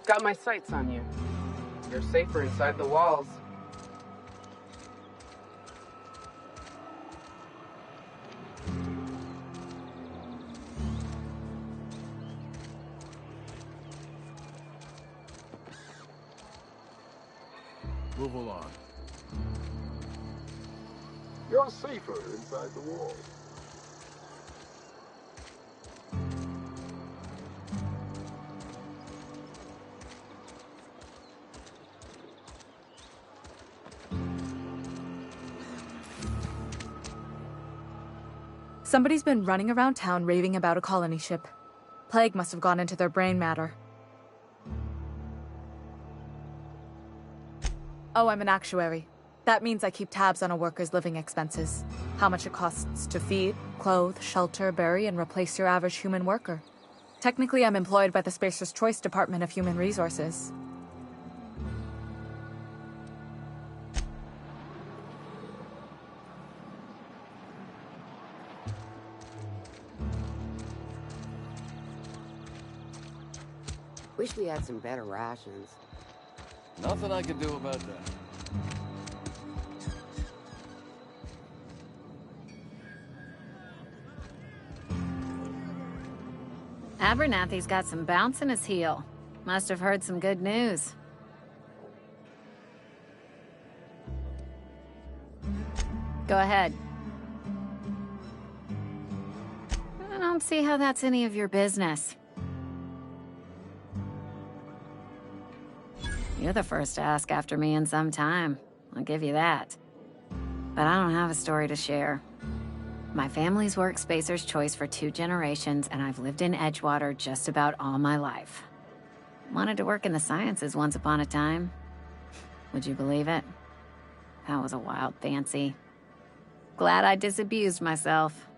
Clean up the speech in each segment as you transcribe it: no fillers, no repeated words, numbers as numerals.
Got my sights on you. You're safer inside the walls. Move along. You're safer inside the walls. Somebody's been running around town raving about a colony ship. Plague must have gone into their brain matter. Oh, I'm an actuary. That means I keep tabs on a worker's living expenses. How much it costs to feed, clothe, shelter, bury, and replace your average human worker. Technically, I'm employed by the Spacer's Choice Department of Human Resources. Wish we had some better rations. Nothing I can do about that. Abernathy's got some bounce in his heel. Must have heard some good news. Go ahead. I don't see how that's any of your business. You're the first to ask after me in some time. I'll give you that. But I don't have a story to share. My family's worked Spacer's Choice for 2 generations, and I've lived in Edgewater just about all my life. Wanted to work in the sciences once upon a time. Would you believe it? That was a wild fancy. Glad I disabused myself.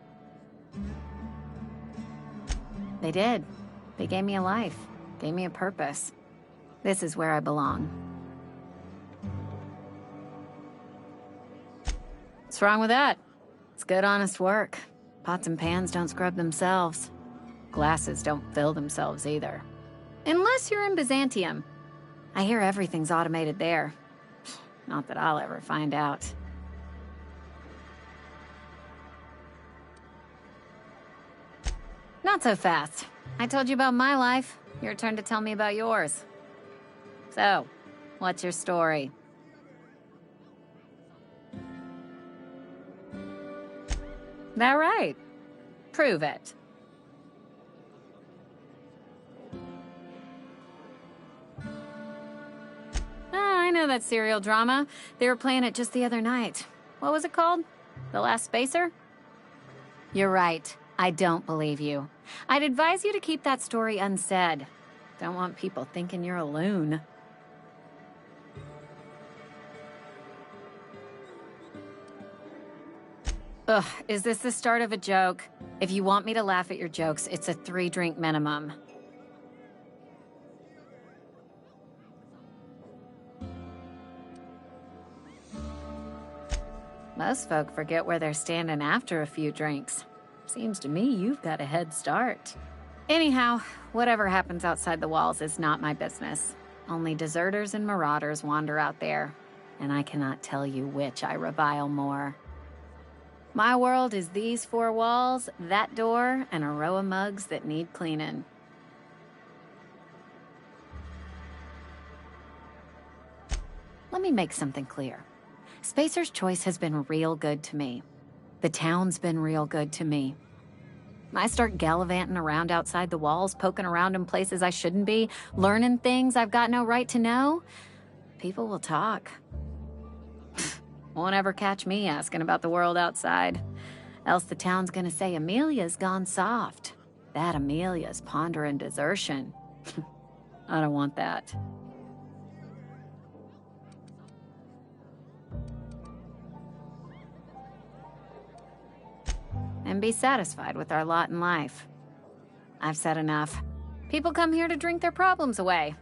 They did. They gave me a life, gave me a purpose. This is where I belong. What's wrong with that? It's good, honest work. Pots and pans don't scrub themselves. Glasses don't fill themselves either. Unless you're in Byzantium. I hear everything's automated there. Not that I'll ever find out. Not so fast. I told you about my life. Your turn to tell me about yours. So, what's your story? That right? Prove it. I know that serial drama. They were playing it just the other night. What was it called? The Last Spacer? You're right. I don't believe you. I'd advise you to keep that story unsaid. Don't want people thinking you're a loon. Ugh, is this the start of a joke? If you want me to laugh at your jokes, it's a 3-drink minimum. Most folk forget where they're standing after a few drinks. Seems to me you've got a head start. Anyhow, whatever happens outside the walls is not my business. Only deserters and marauders wander out there, and I cannot tell you which I revile more. My world is these 4 walls, that door, and a row of mugs that need cleaning. Let me make something clear. Spacer's Choice has been real good to me. The town's been real good to me. I start gallivanting around outside the walls, poking around in places I shouldn't be, learning things I've got no right to know. People will talk. Won't ever catch me asking about the world outside. Else the town's gonna say Amelia's gone soft. That Amelia's pondering desertion. I don't want that. And be satisfied with our lot in life. I've said enough. People come here to drink their problems away.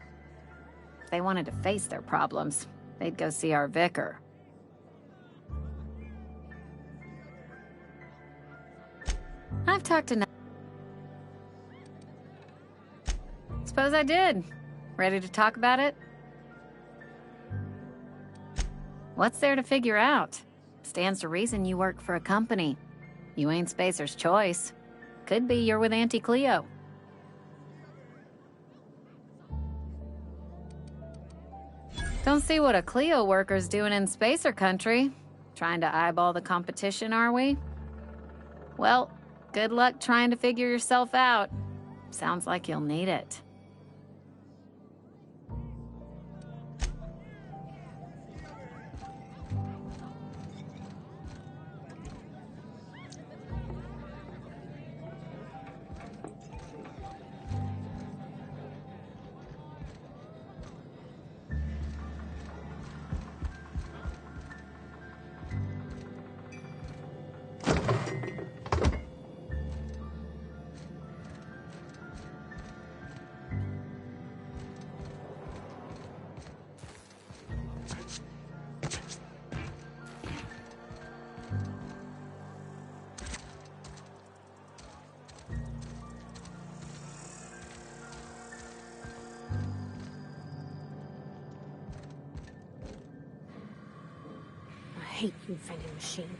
If they wanted to face their problems, they'd go see our vicar. I've talked enough. Suppose I did. Ready to talk about it? What's there to figure out? Stands to reason you work for a company. You ain't Spacer's choice. Could be you're with Auntie Cleo. Don't see what a Cleo worker's doing in Spacer country. Trying to eyeball the competition, are we? Well, good luck trying to figure yourself out. Sounds like you'll need it. I hate you, vending machine.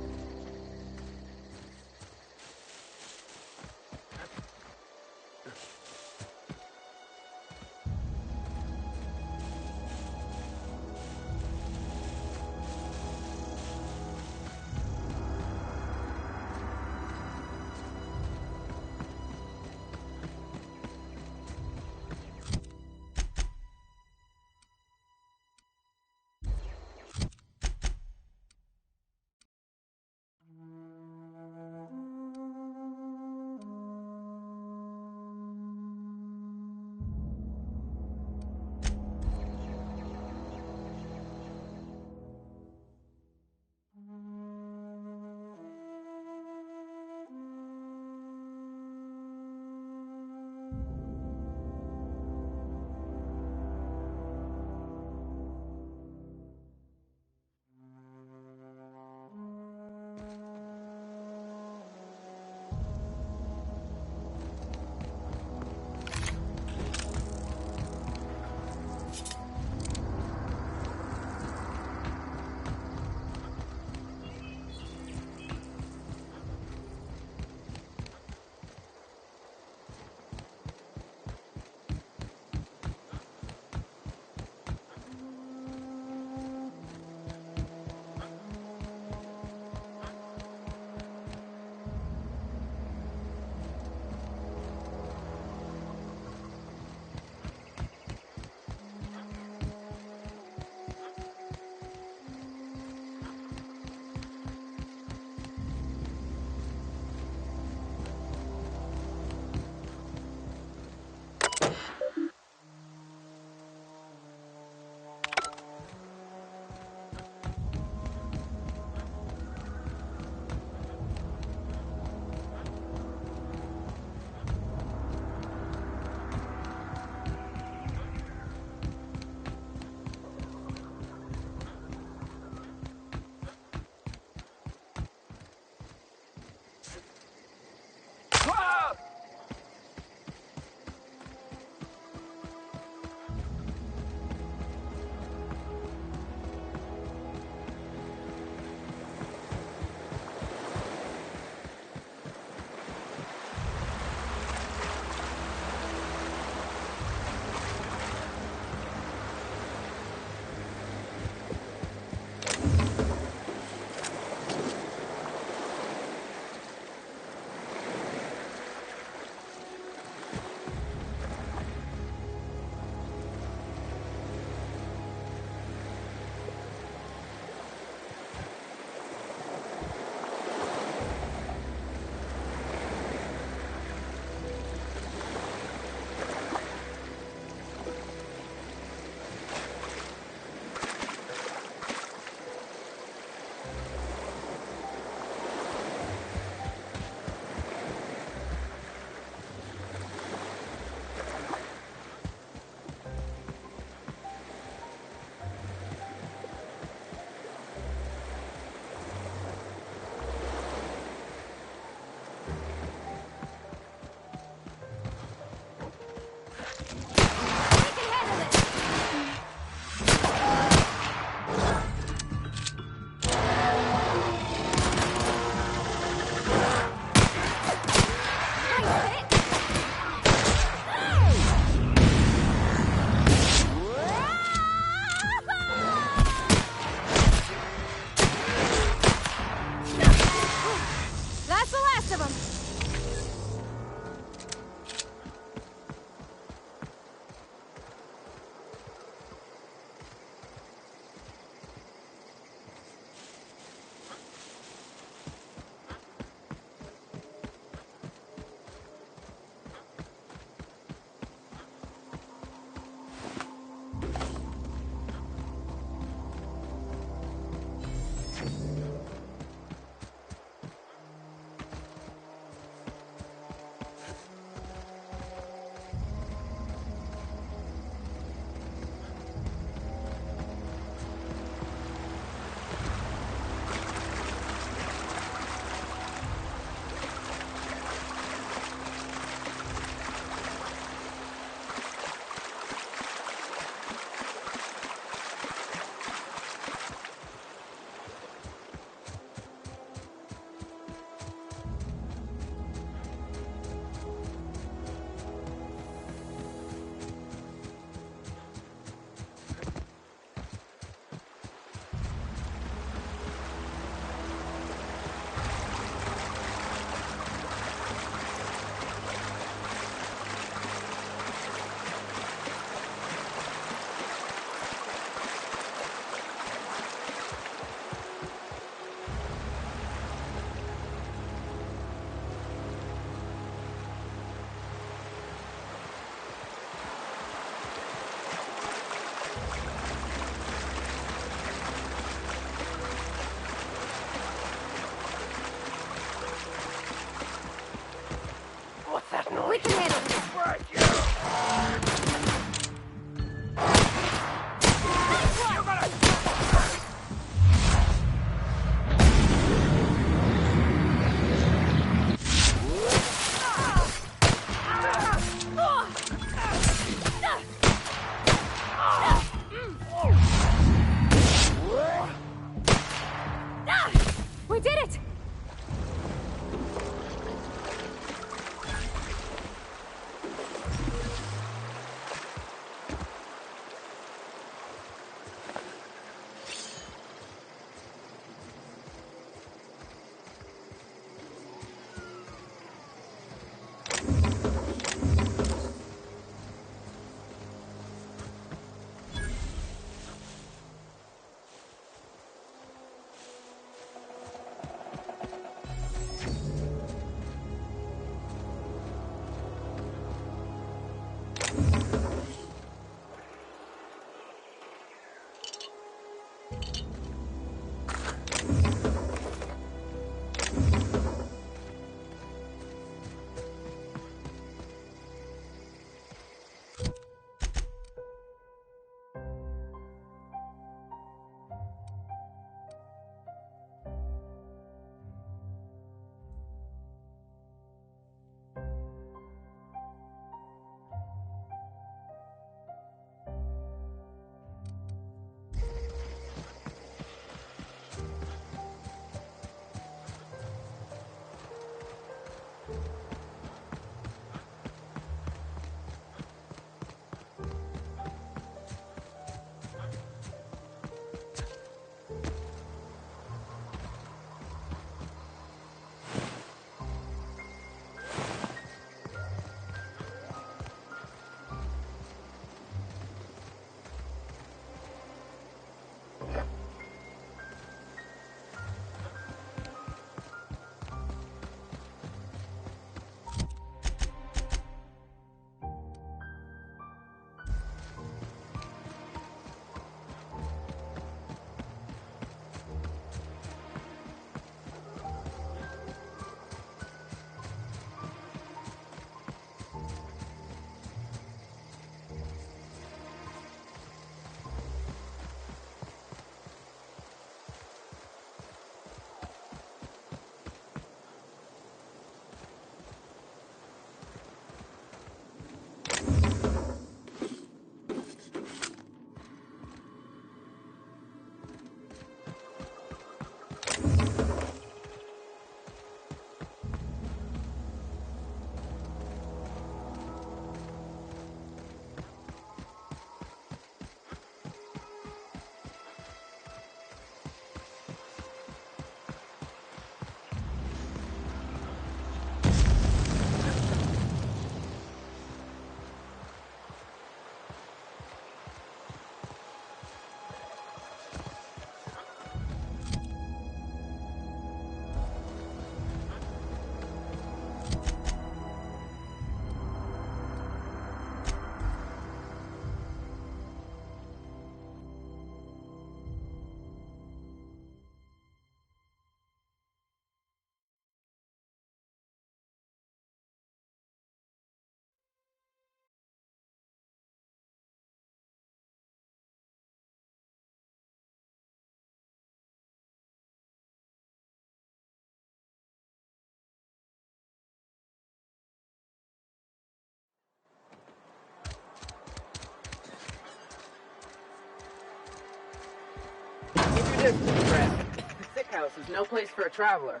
Business trip. The sick house is no place for a traveler.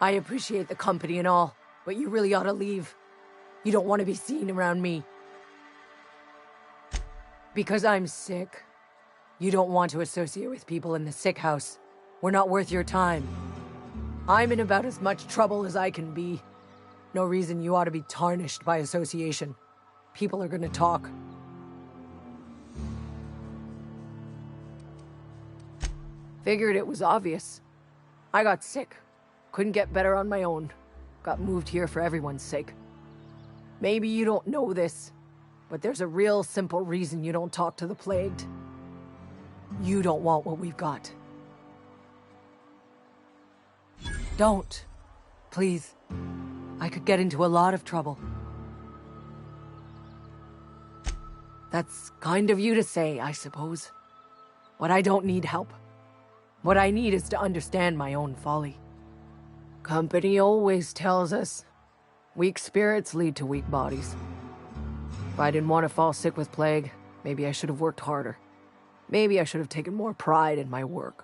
I appreciate the company and all, but you really ought to leave. You don't want to be seen around me. Because I'm sick. You don't want to associate with people in the sick house. We're not worth your time. I'm in about as much trouble as I can be. No reason you ought to be tarnished by association. People are gonna talk. Figured it was obvious. I got sick. Couldn't get better on my own. Got moved here for everyone's sake. Maybe you don't know this, but there's a real simple reason you don't talk to the plagued. You don't want what we've got. Don't. Please. I could get into a lot of trouble. That's kind of you to say, I suppose. But I don't need help. What I need is to understand my own folly. Company always tells us, weak spirits lead to weak bodies. If I didn't want to fall sick with plague, maybe I should have worked harder. Maybe I should have taken more pride in my work.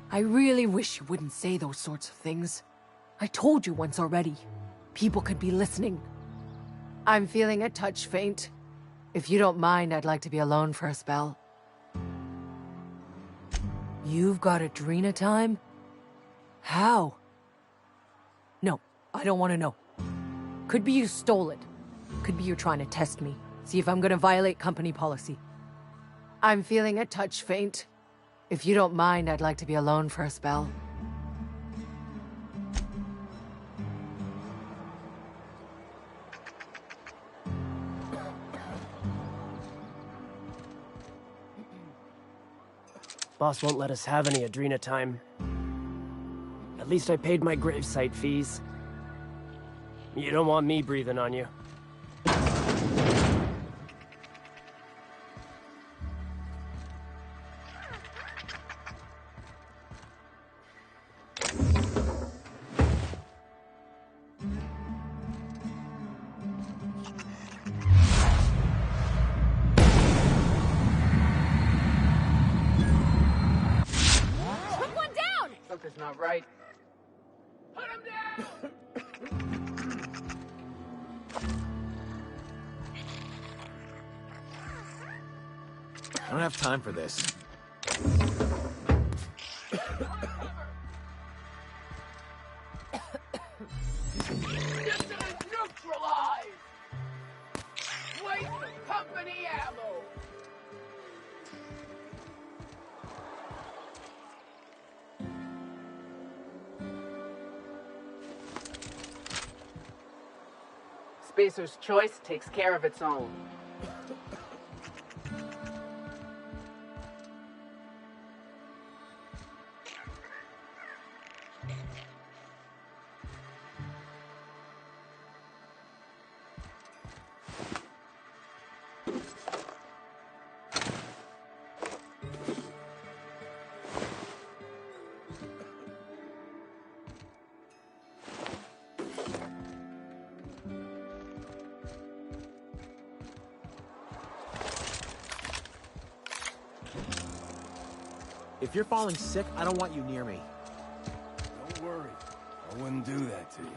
I really wish you wouldn't say those sorts of things. I told you once already. People could be listening. I'm feeling a touch faint. If you don't mind, I'd like to be alone for a spell. You've got Adrena time? How? No, I don't want to know. Could be you stole it. Could be you're trying to test me. See if I'm gonna violate company policy. I'm feeling a touch faint. If you don't mind, I'd like to be alone for a spell. Boss won't let us have any Adrena time. At least I paid my gravesite fees. You don't want me breathing on you. Something's not right. Put him down! I don't have time for this. Dissonance neutralized! Waste of company ammo! Spacer's choice takes care of its own. If you're falling sick, I don't want you near me. Don't worry. I wouldn't do that to you.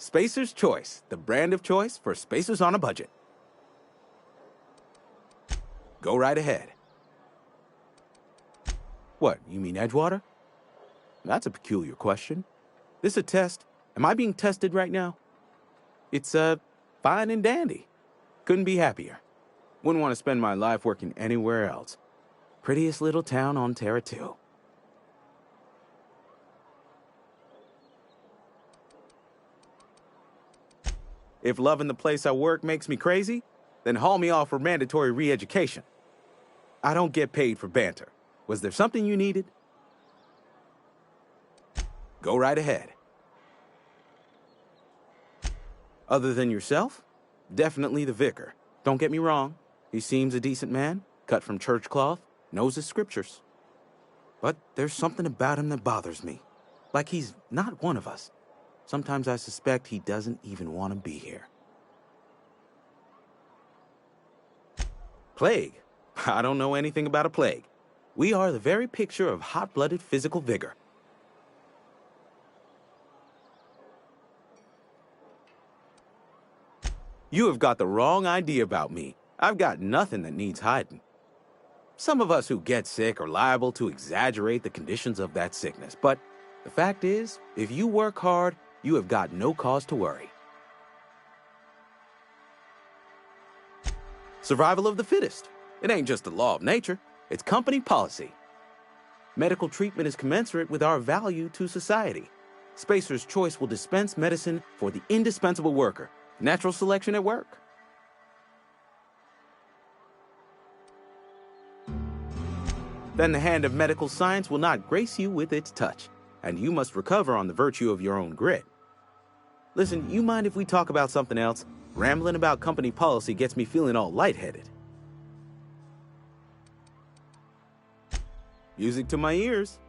Spacer's Choice, the brand of choice for spacers on a budget. Go right ahead. What, you mean Edgewater? That's a peculiar question. This a test? Am I being tested right now? It's, fine and dandy. Couldn't be happier. Wouldn't want to spend my life working anywhere else. Prettiest little town on Terra 2. If loving the place I work makes me crazy, then haul me off for mandatory re-education. I don't get paid for banter. Was there something you needed? Go right ahead. Other than yourself? Definitely the vicar. Don't get me wrong. He seems a decent man, cut from church cloth, knows his scriptures. But there's something about him that bothers me. Like he's not one of us. Sometimes I suspect he doesn't even want to be here. Plague? I don't know anything about a plague. We are the very picture of hot-blooded physical vigor. You have got the wrong idea about me. I've got nothing that needs hiding. Some of us who get sick are liable to exaggerate the conditions of that sickness, but the fact is, if you work hard, you have got no cause to worry. Survival of the fittest. It ain't just the law of nature, it's company policy. Medical treatment is commensurate with our value to society. Spacer's Choice will dispense medicine for the indispensable worker. Natural selection at work. Then the hand of medical science will not grace you with its touch, and you must recover on the virtue of your own grit. Listen, you mind if we talk about something else? Rambling about company policy gets me feeling all lightheaded. Music to my ears.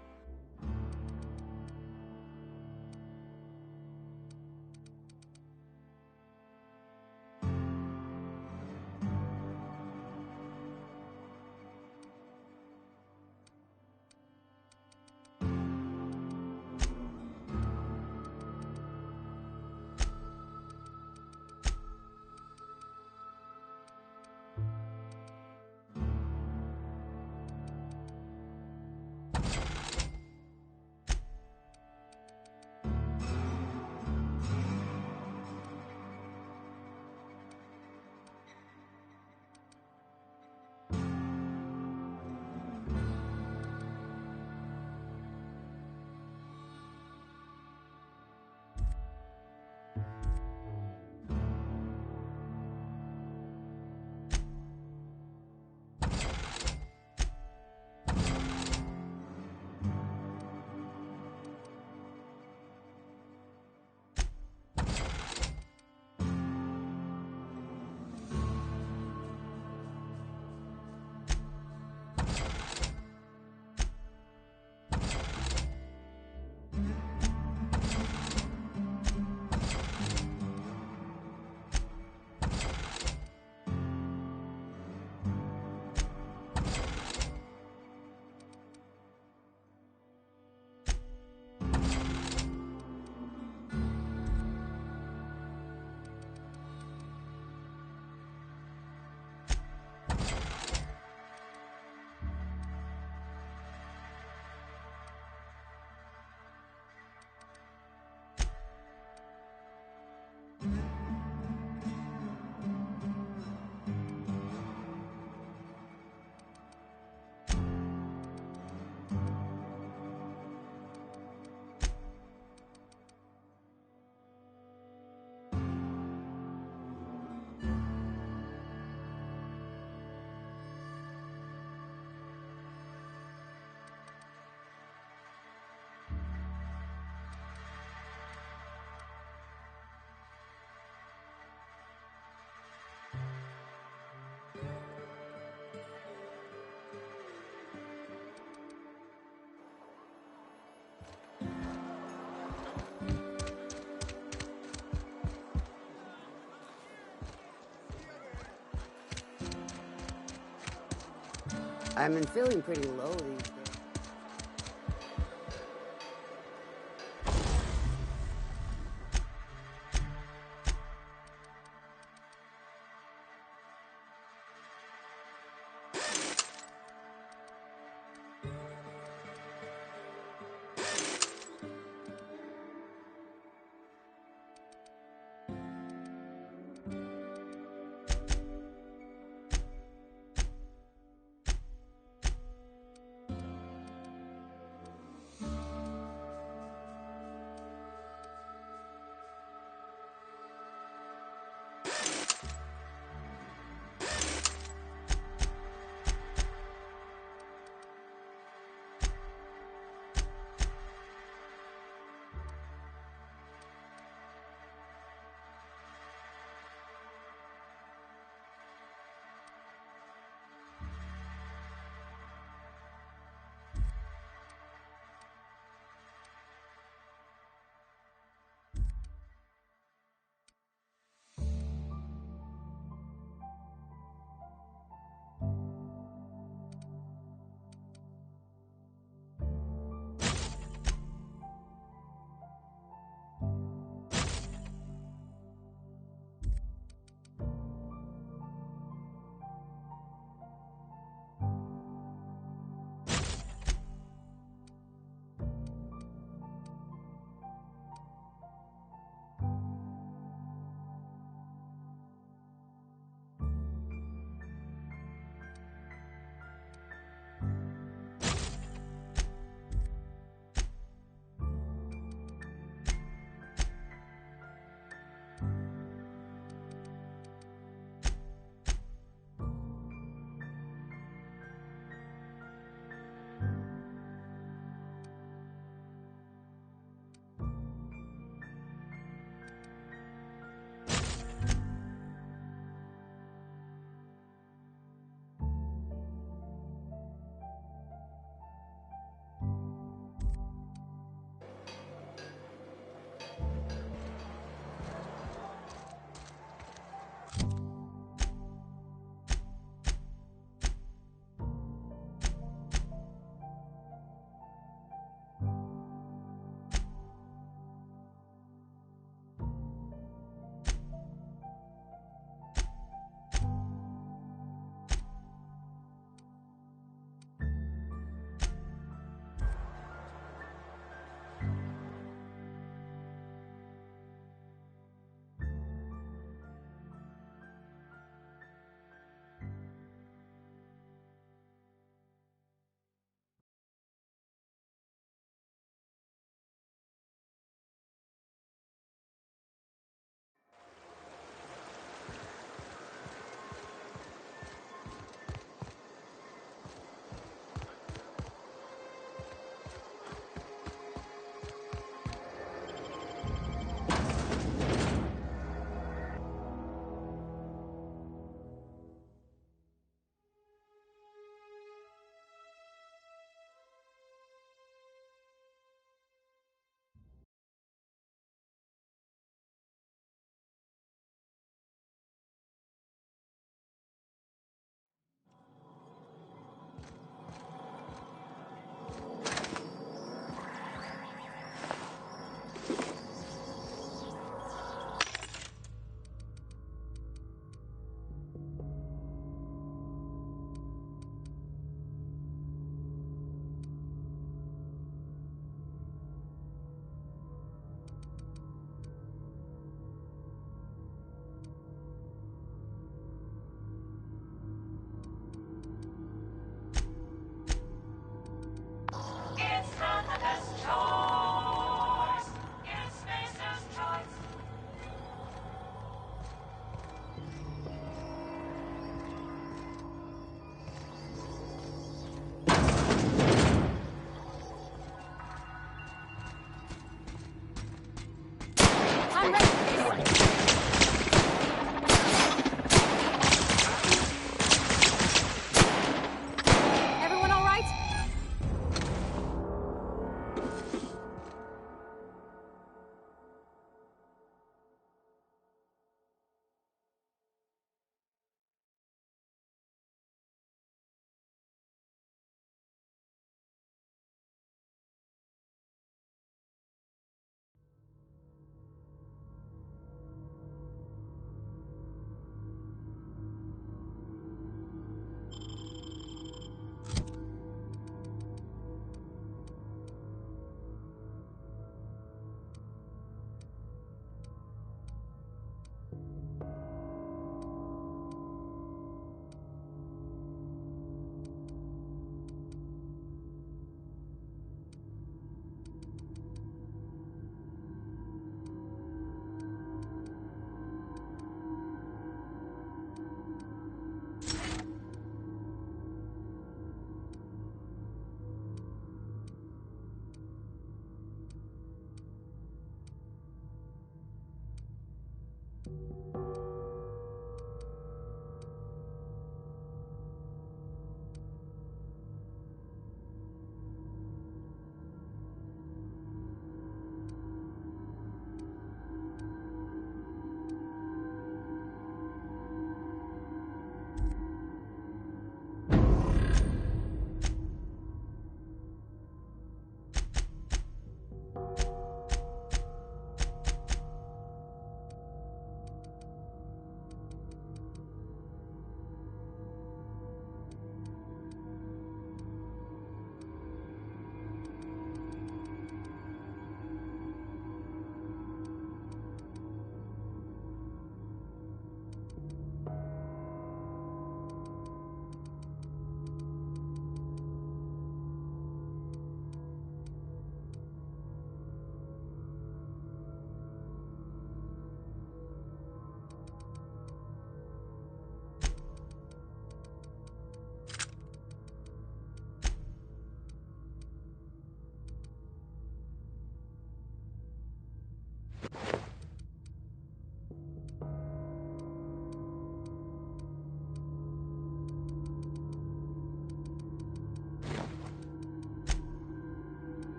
I've been feeling pretty low these days.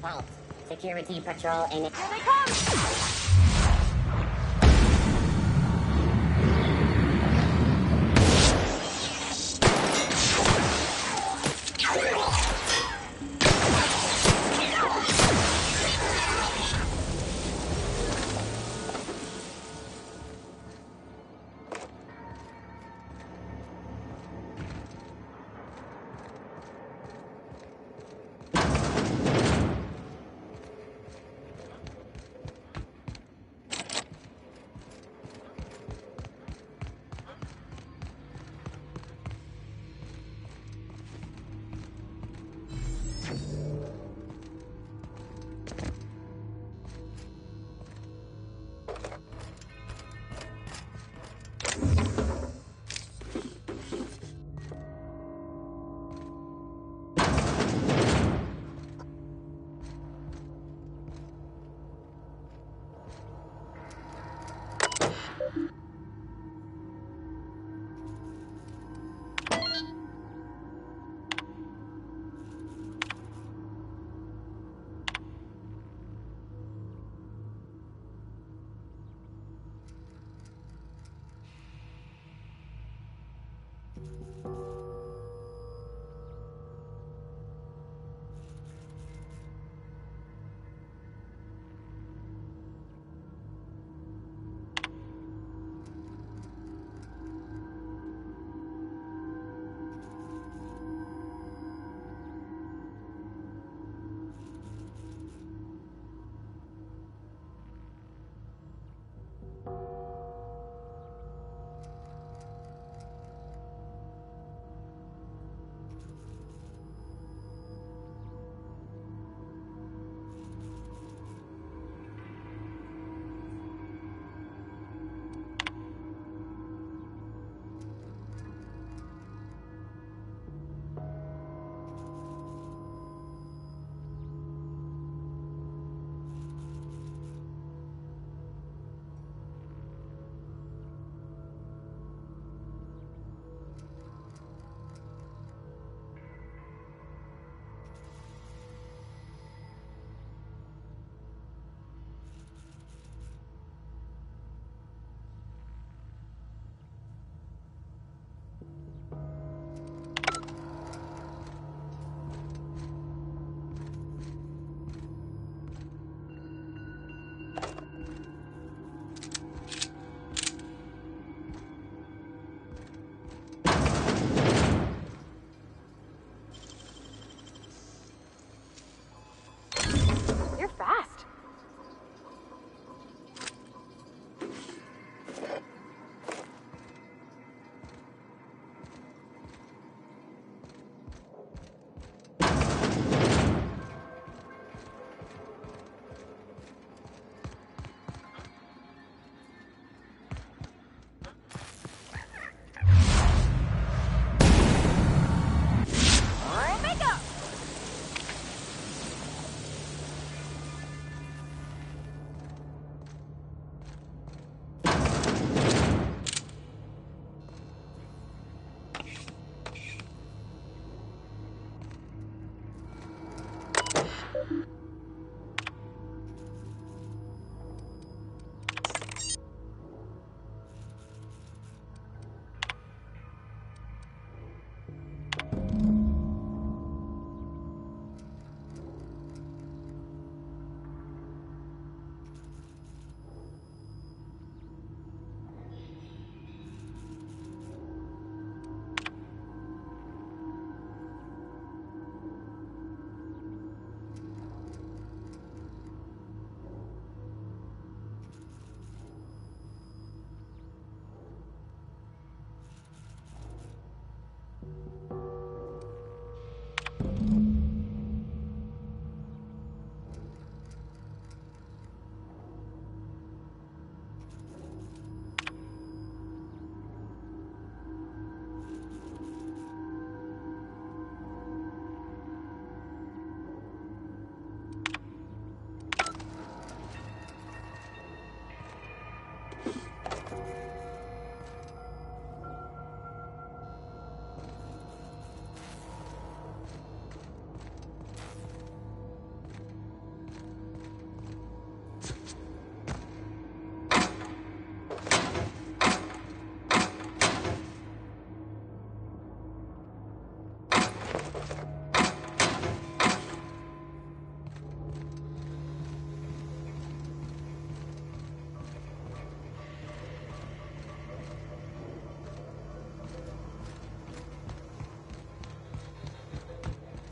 Halt. Security patrol in it. Here they come!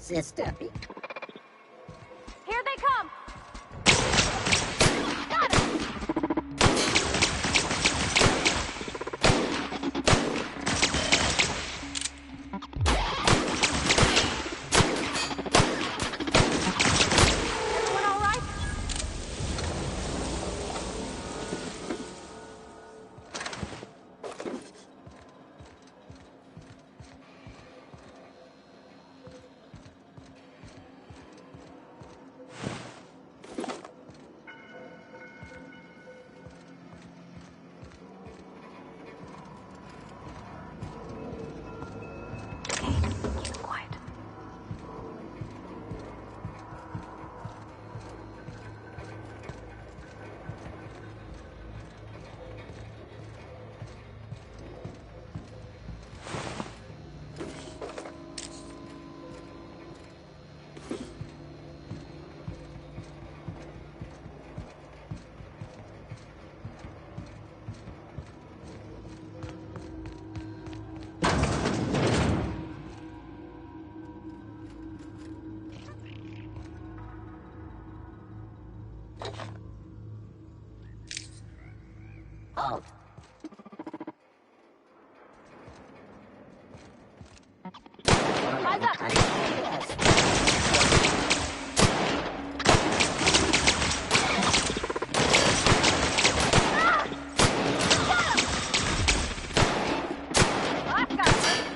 sister. Here they come! Got him! Everyone all right? Halt. Rise up! I've got it.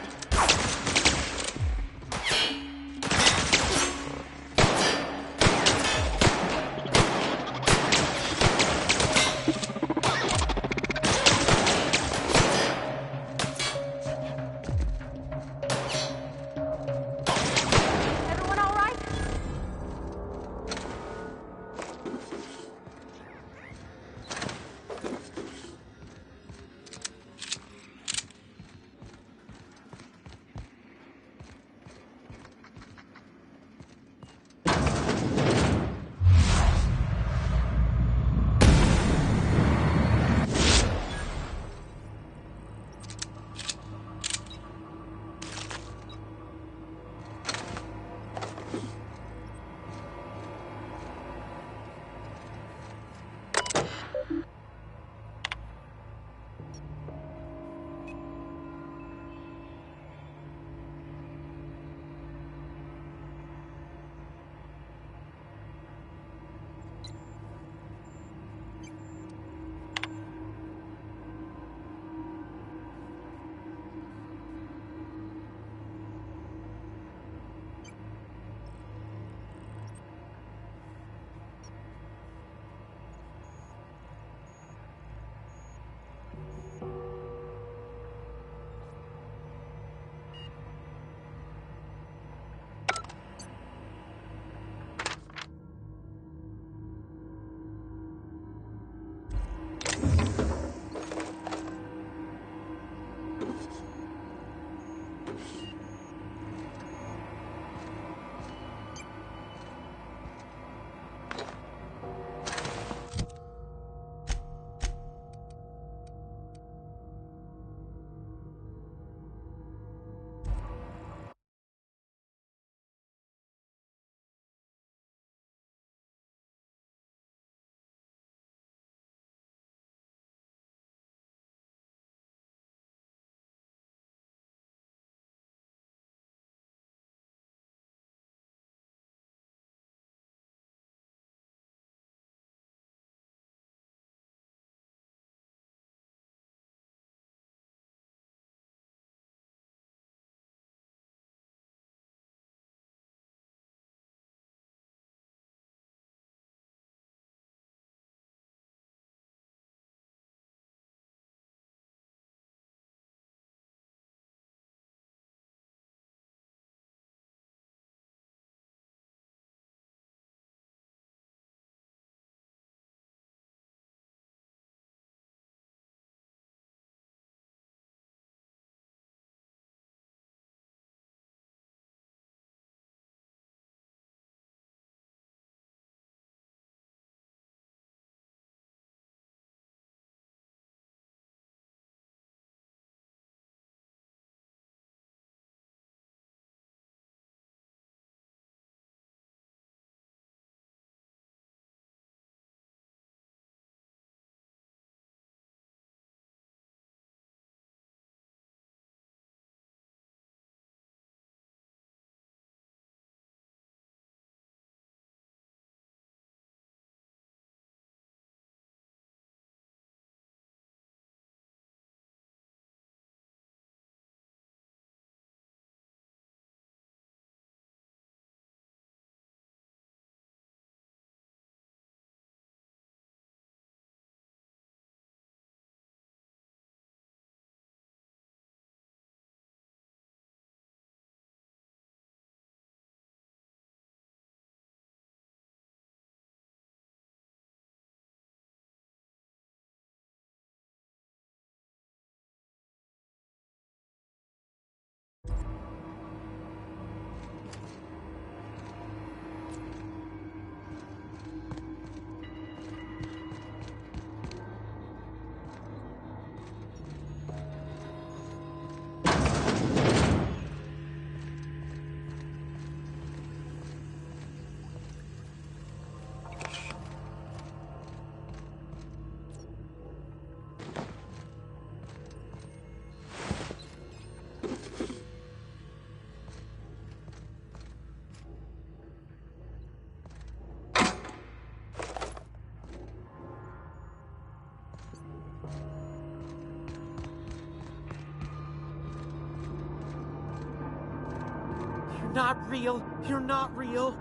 You're not real. You're not real.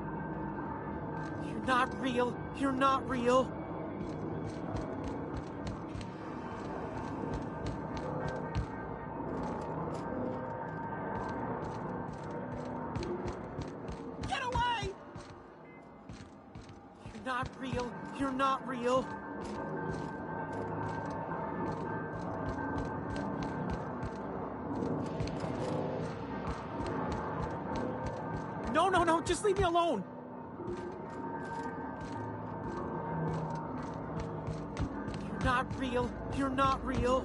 You're not real. You're not real. Get away! You're not real. You're not real. No, no, no, just leave me alone. You're not real. You're not real.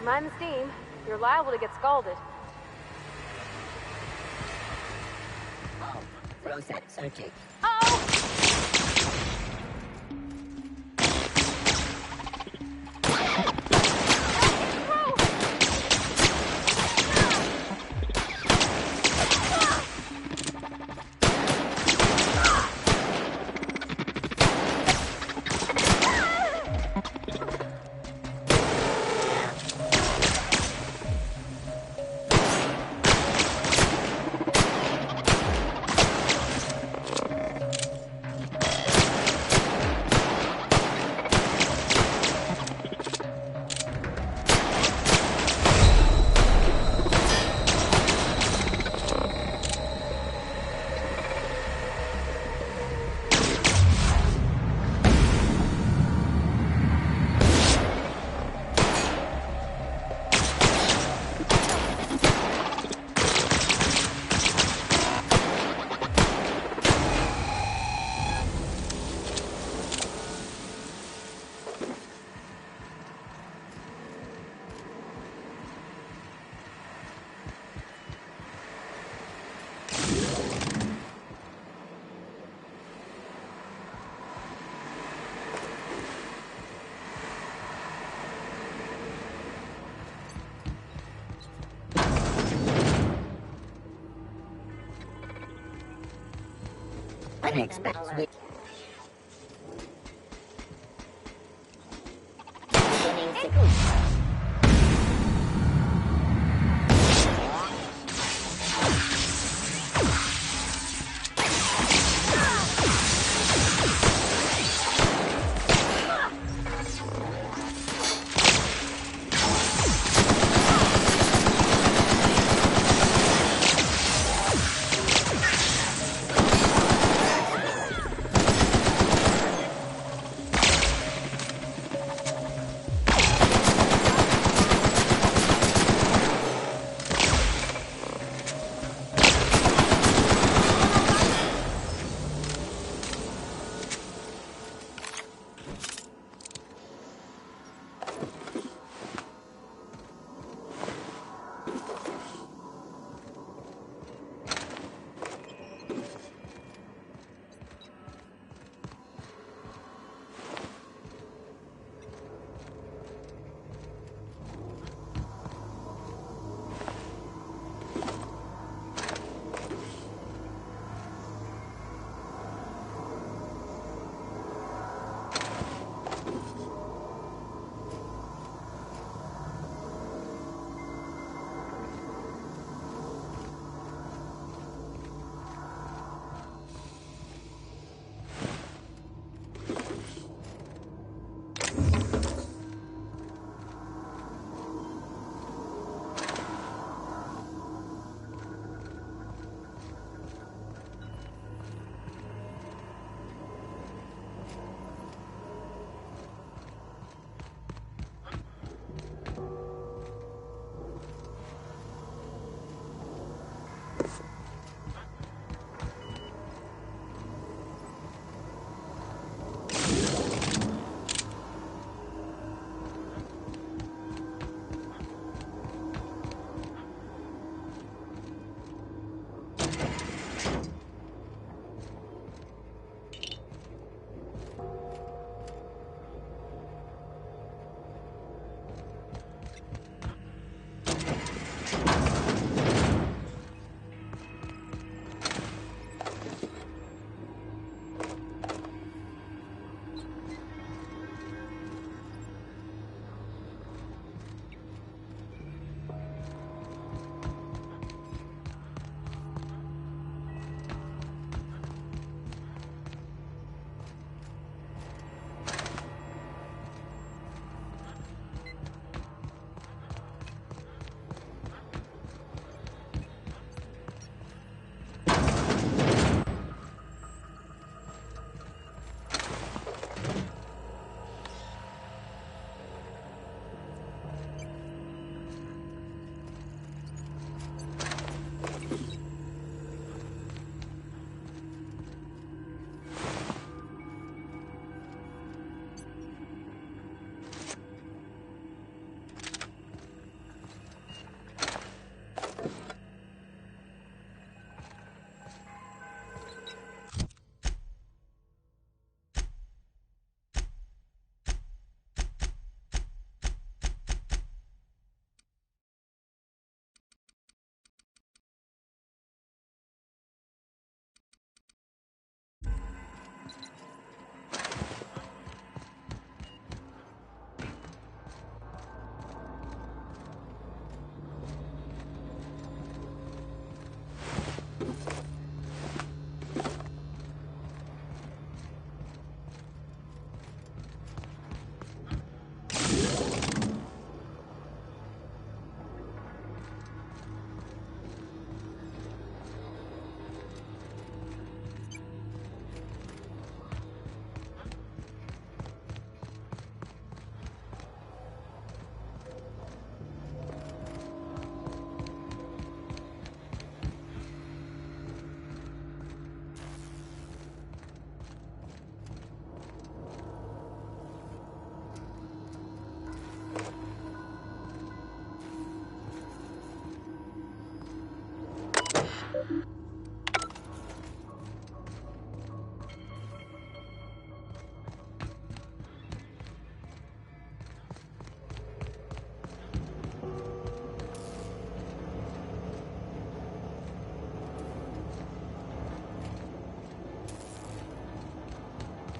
Mind the steam. You're liable to get scalded. Oh, frozen searching. Oh! Unexpected.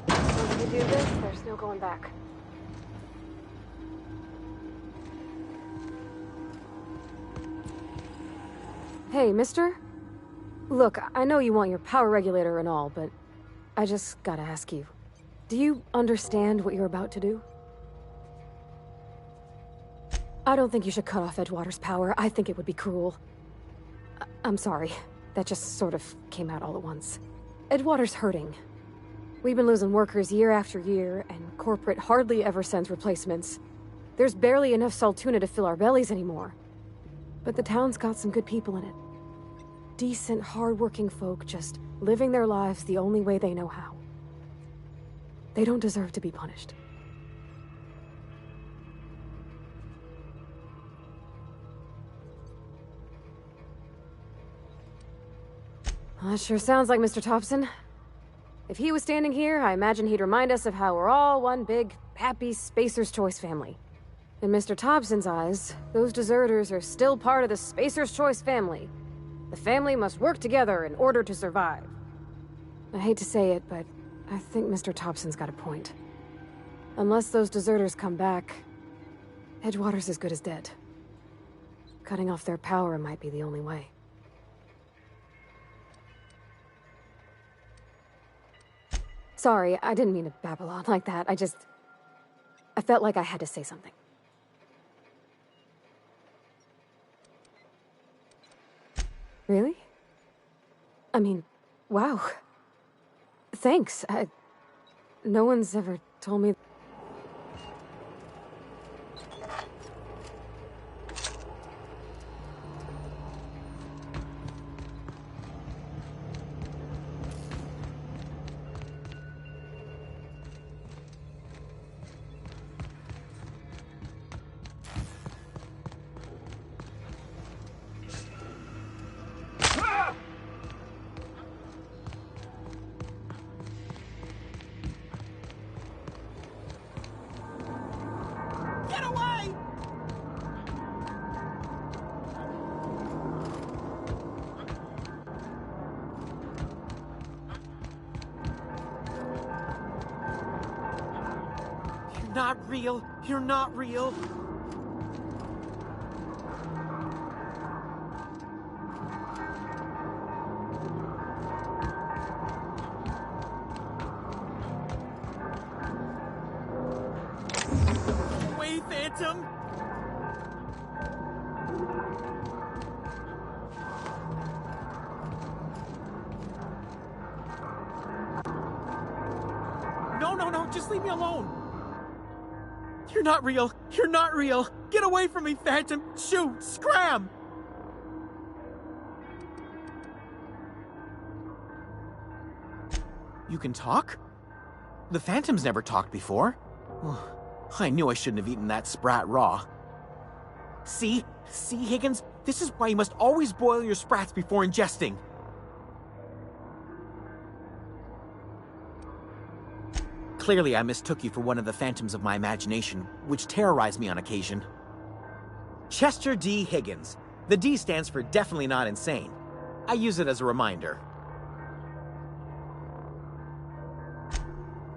Once we do this, there's no going back. Hey, mister? Look, I know you want your power regulator and all, but I just gotta ask you. Do you understand what you're about to do? I don't think you should cut off Edgewater's power. I think it would be cruel. I'm sorry. That just sort of came out all at once. Edgewater's hurting. We've been losing workers year after year, and corporate hardly ever sends replacements. There's barely enough Saltuna to fill our bellies anymore. But the town's got some good people in it. Decent, hard-working folk just living their lives the only way they know how. They don't deserve to be punished. Well, that sure sounds like Mr. Thompson. If he was standing here, I imagine he'd remind us of how we're all one big, happy Spacer's Choice family. In Mr. Thompson's eyes, those deserters are still part of the Spacer's Choice family. The family must work together in order to survive. I hate to say it, but I think Mr. Thompson's got a point. Unless those deserters come back, Edgewater's as good as dead. Cutting off their power might be the only way. Sorry, I didn't mean to babble on like that. I felt like I had to say something. Really? I mean, wow. Thanks. No one's ever told me... Not real. You're not real. Wait, Phantom! No, just leave me alone. You're not real. You're not real. Get away from me, Phantom. Shoot! Scram! You can talk? The Phantom's never talked before. I knew I shouldn't have eaten that sprat raw. See, Higgins? This is why you must always boil your sprats before ingesting. Clearly, I mistook you for one of the phantoms of my imagination, which terrorized me on occasion. Chester D. Higgins. The D stands for definitely not insane. I use it as a reminder.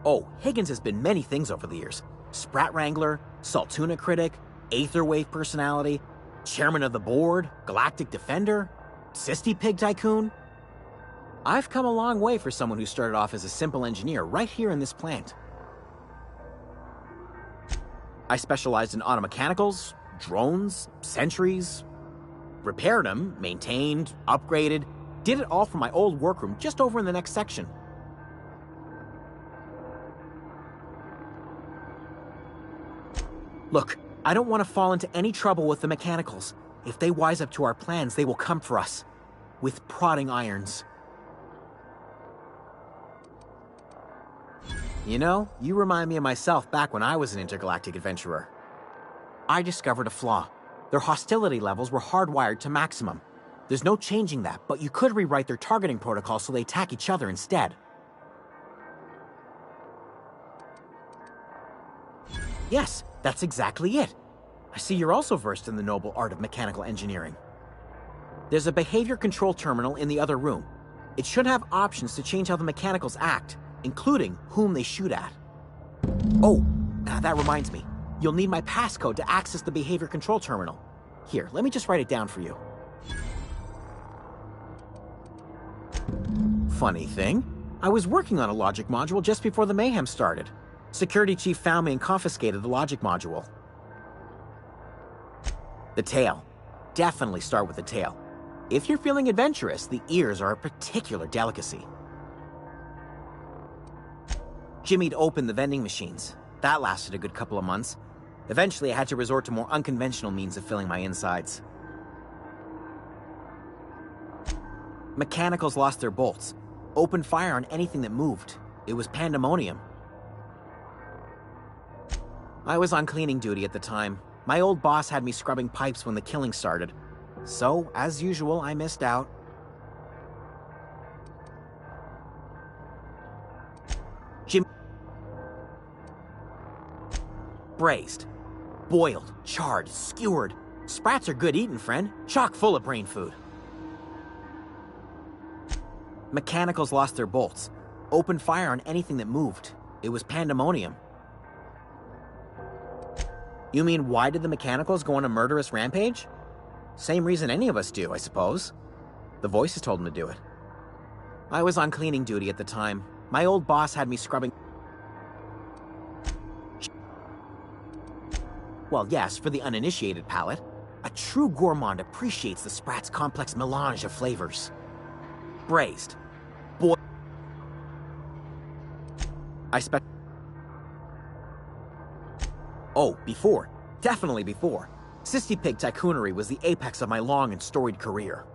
Oh, Higgins has been many things over the years. Sprat Wrangler, Saltuna Critic, Aetherwave Personality, Chairman of the Board, Galactic Defender, Sisty Pig Tycoon. I've come a long way for someone who started off as a simple engineer right here in this plant. I specialized in automechanicals, drones, sentries, repaired them, maintained, upgraded, did it all from my old workroom just over in the next section. Look, I don't want to fall into any trouble with the mechanicals. If they wise up to our plans, they will come for us. With prodding irons. You know, you remind me of myself back when I was an intergalactic adventurer. I discovered a flaw. Their hostility levels were hardwired to maximum. There's no changing that, but you could rewrite their targeting protocol so they attack each other instead. Yes, that's exactly it. I see you're also versed in the noble art of mechanical engineering. There's a behavior control terminal in the other room. It should have options to change how the mechanicals act, including whom they shoot at. Oh, that reminds me. You'll need my passcode to access the behavior control terminal. Here, let me just write it down for you. Funny thing, I was working on a logic module just before the mayhem started. Security chief found me and confiscated the logic module. The tail. Definitely start with the tail. If you're feeling adventurous, the ears are a particular delicacy. Jimmy'd opened the vending machines. That lasted a good couple of months. Eventually, I had to resort to more unconventional means of filling my insides. Mechanicals lost their bolts. Opened fire on anything that moved. It was pandemonium. I was on cleaning duty at the time. My old boss had me scrubbing pipes when the killing started. So, as usual, I missed out. Braised. Boiled, charred, skewered. Sprats are good eating, friend. Chock full of brain food. Mechanicals lost their bolts. Opened fire on anything that moved. It was pandemonium. You mean, why did the mechanicals go on a murderous rampage? Same reason any of us do, I suppose. The voices told them to do it. I was on cleaning duty at the time. My old boss had me scrubbing... Well, yes, for the uninitiated palate. A true gourmand appreciates the Sprat's complex melange of flavors. Braised. Boiled. Oh, before. Definitely before. Sissy Pig Tycoonery was the apex of my long and storied career.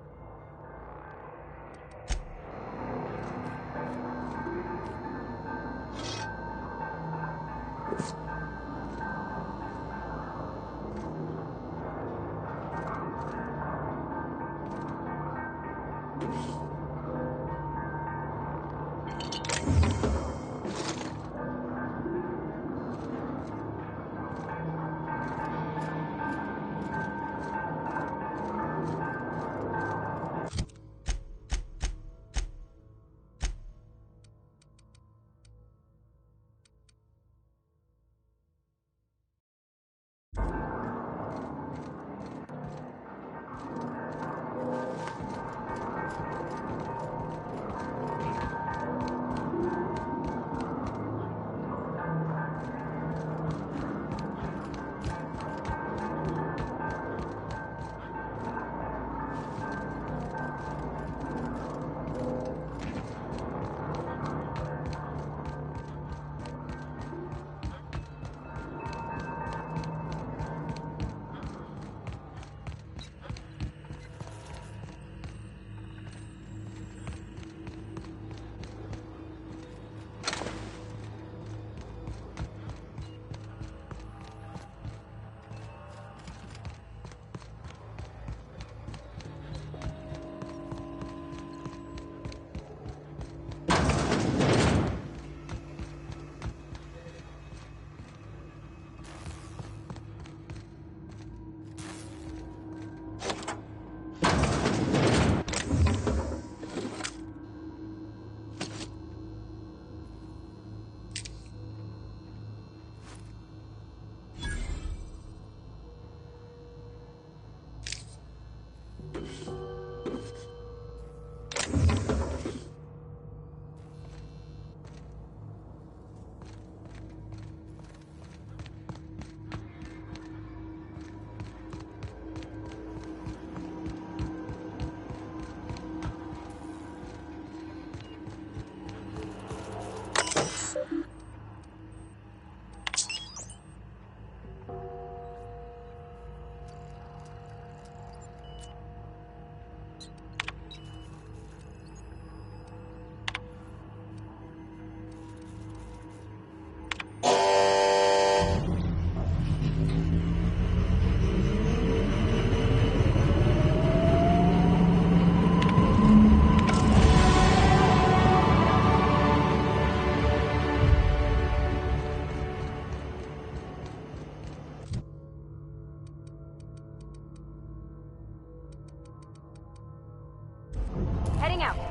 Heading out.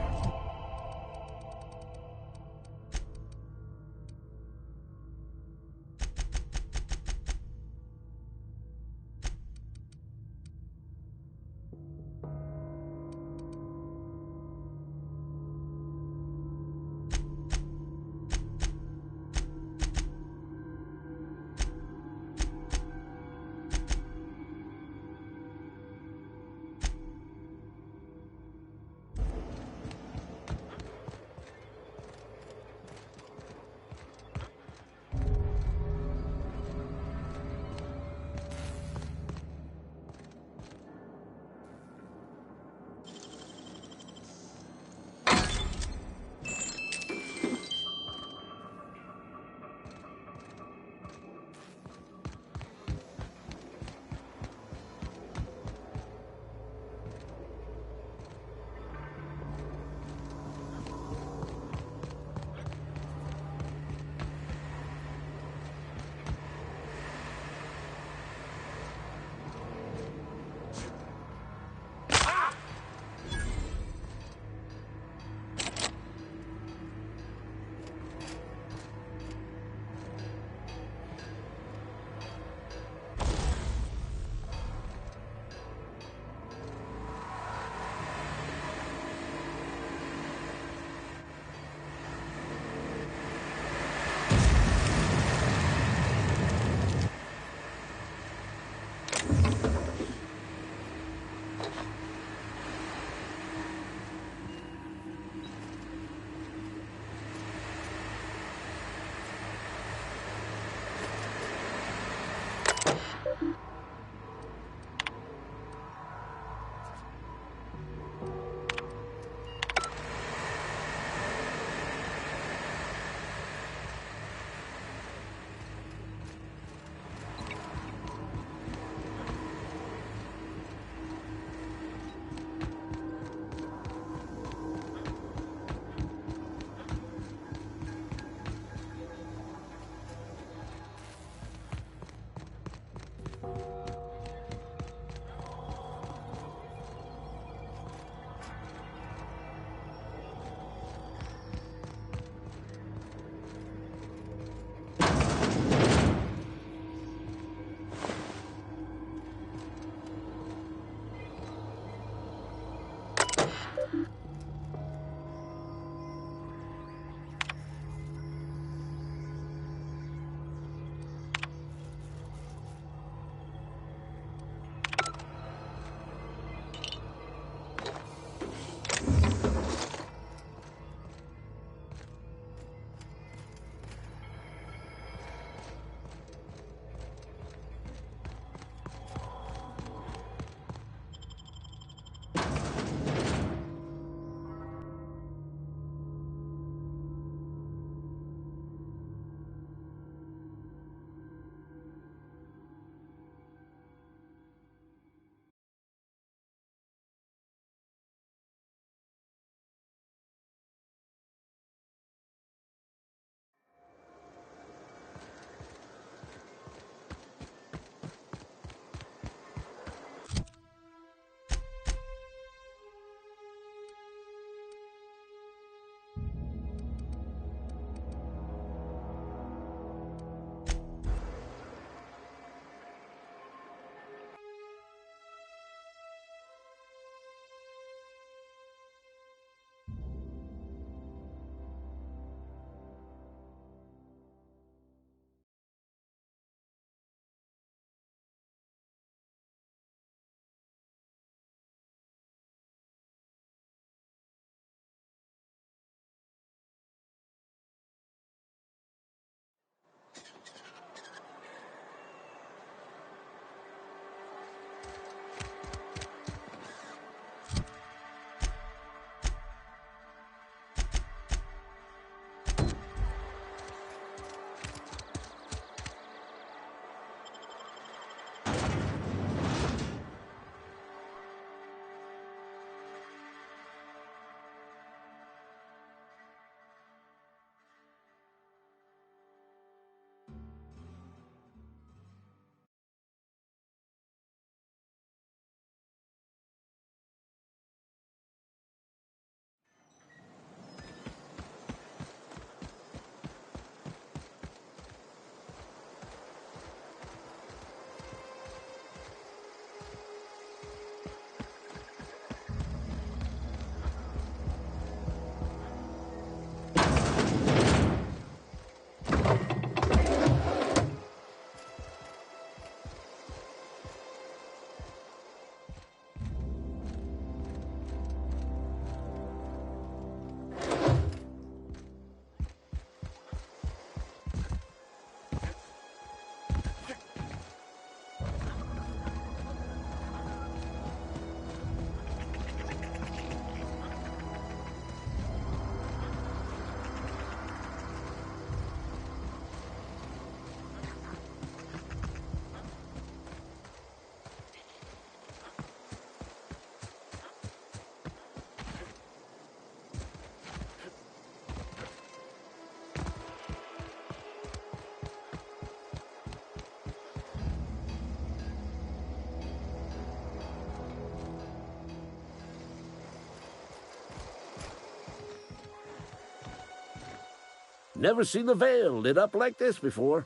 Never seen the Vale lit up like this before.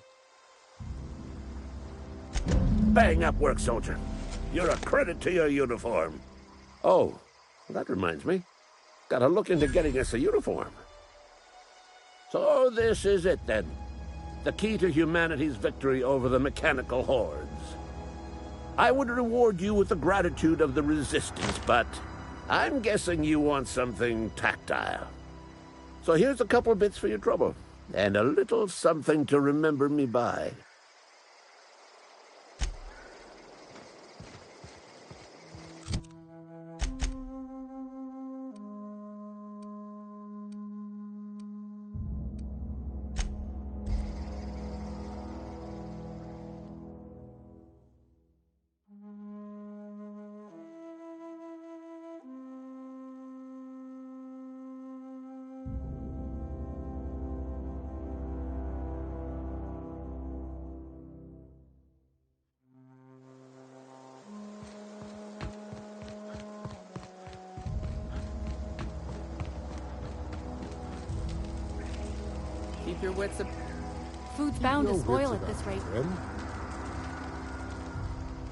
Bang up work, soldier. You're a credit to your uniform. Oh, that reminds me. Gotta look into getting us a uniform. So this is it, then. The key to humanity's victory over the mechanical hordes. I would reward you with the gratitude of the Resistance, but I'm guessing you want something tactile. So here's a couple bits for your trouble, and a little something to remember me by. Keep your wits about. Food's bound to spoil at this rate.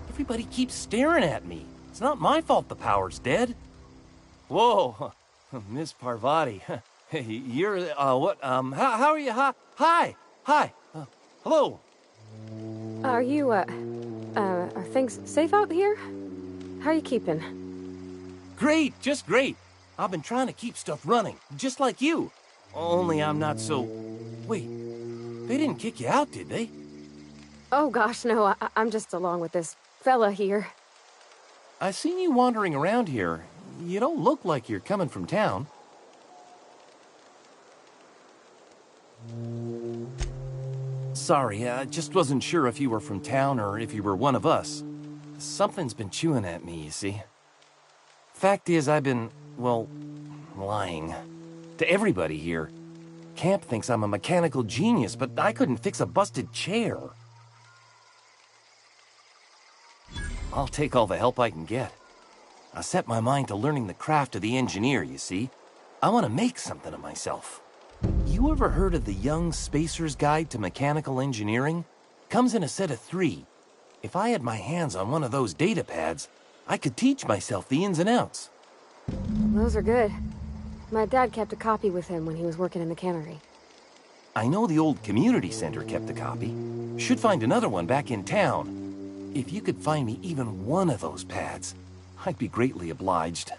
Everybody keeps staring at me. It's not my fault the power's dead. Whoa, Miss Parvati. Hey, you're, what, how are you? Hi, hello. Are you, are things safe out here? How are you keeping? Great, just great. I've been trying to keep stuff running, just like you. Only I'm not so... Wait, they didn't kick you out, did they? Oh gosh, no, I'm just along with this fella here. I seen you wandering around here. You don't look like you're coming from town. Sorry, I just wasn't sure if you were from town or if you were one of us. Something's been chewing at me, you see. Fact is, I've been, well, lying. To everybody here. Camp thinks I'm a mechanical genius, but I couldn't fix a busted chair. I'll take all the help I can get. I set my mind to learning the craft of the engineer, you see. I want to make something of myself. You ever heard of the Young Spacer's Guide to Mechanical Engineering? Comes in a set of 3. If I had my hands on one of those data pads, I could teach myself the ins and outs. Those are good. My dad kept a copy with him when he was working in the cannery. I know the old community center kept a copy. Should find another one back in town. If you could find me even one of those pads, I'd be greatly obliged.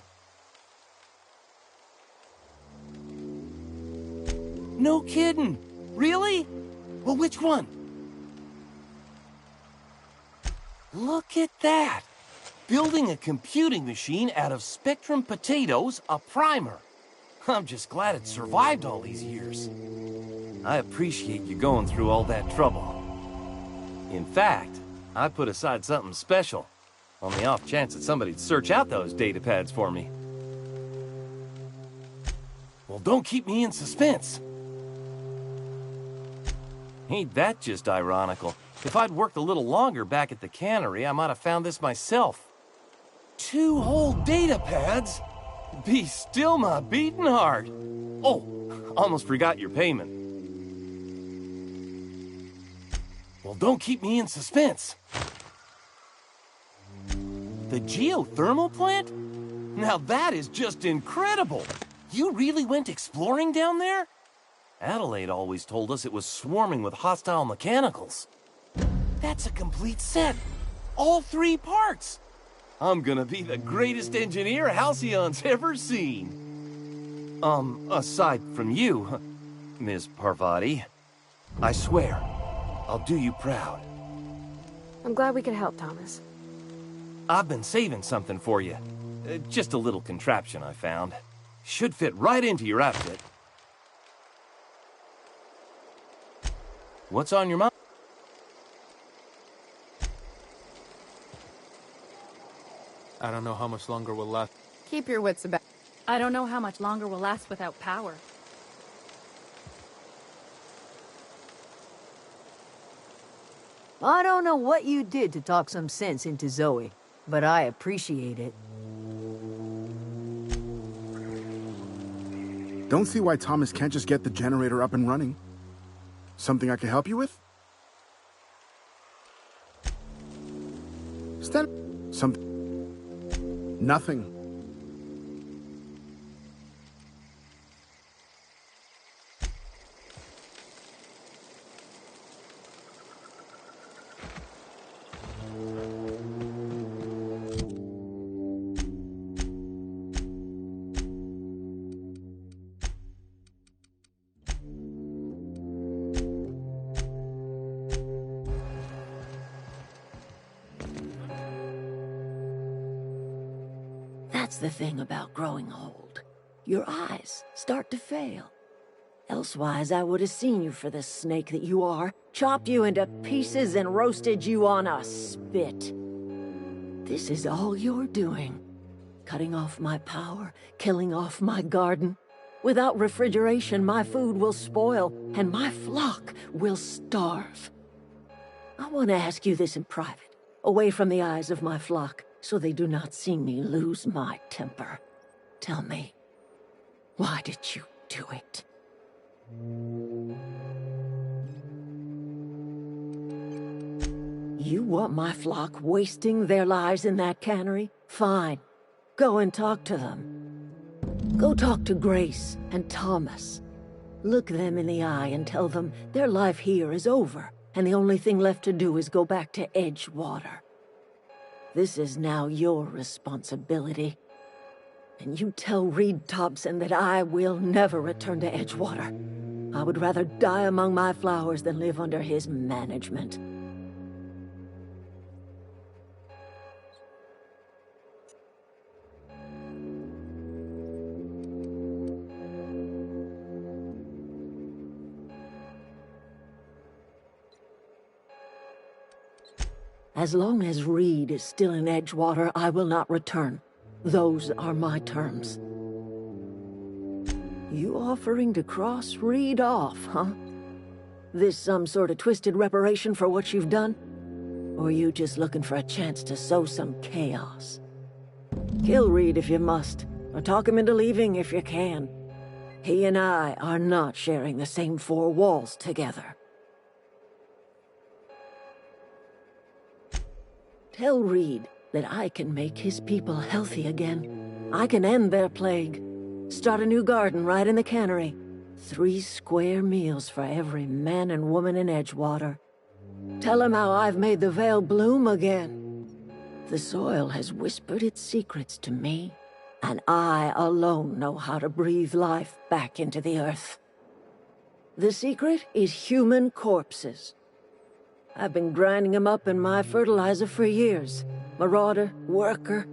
No kidding! Really? Well, which one? Look at that! Building a computing machine out of Spectrum potatoes, a primer. I'm just glad it survived all these years. I appreciate you going through all that trouble. In fact, I put aside something special, on the off chance that somebody'd search out those data pads for me. Well, don't keep me in suspense. Ain't that just ironical? If I'd worked a little longer back at the cannery, I might have found this myself. 2 whole data pads? Be still my beating heart. Oh, almost forgot your payment. Well, don't keep me in suspense. The geothermal plant? Now that is just incredible. You really went exploring down there? Adelaide always told us it was swarming with hostile mechanicals. That's a complete set. All 3 parts. I'm gonna be the greatest engineer Halcyon's ever seen. Aside from you, Ms. Parvati, I swear, I'll do you proud. I'm glad we could help, Thomas. I've been saving something for you. Just a little contraption I found. Should fit right into your outfit. What's on your mind? I don't know how much longer we'll last. Keep your wits about. I don't know how much longer we'll last without power. I don't know what you did to talk some sense into Zoe, but I appreciate it. Don't see why Thomas can't just get the generator up and running. Something I can help you with? Something. Nothing. That's the thing about growing old. Your eyes start to fail. Elsewise, I would have seen you for the snake that you are, chopped you into pieces and roasted you on a spit. This is all you're doing. Cutting off my power, killing off my garden. Without refrigeration, my food will spoil, and my flock will starve. I want to ask you this in private, away from the eyes of my flock, so they do not see me lose my temper. Tell me, why did you do it? You want my flock wasting their lives in that cannery? Fine. Go and talk to them. Go talk to Grace and Thomas. Look them in the eye and tell them their life here is over, and the only thing left to do is go back to Edgewater. This is now your responsibility. And you tell Reed Thompson that I will never return to Edgewater. I would rather die among my flowers than live under his management. As long as Reed is still in Edgewater, I will not return. Those are my terms. You offering to cross Reed off, huh? This some sort of twisted reparation for what you've done? Or you just looking for a chance to sow some chaos? Kill Reed if you must, or talk him into leaving if you can. He and I are not sharing the same four walls together. Tell Reed that I can make his people healthy again. I can end their plague. Start a new garden right in the cannery. 3 square meals for every man and woman in Edgewater. Tell him how I've made the Vale bloom again. The soil has whispered its secrets to me, and I alone know how to breathe life back into the earth. The secret is human corpses. I've been grinding them up in my fertilizer for years. Marauder, worker,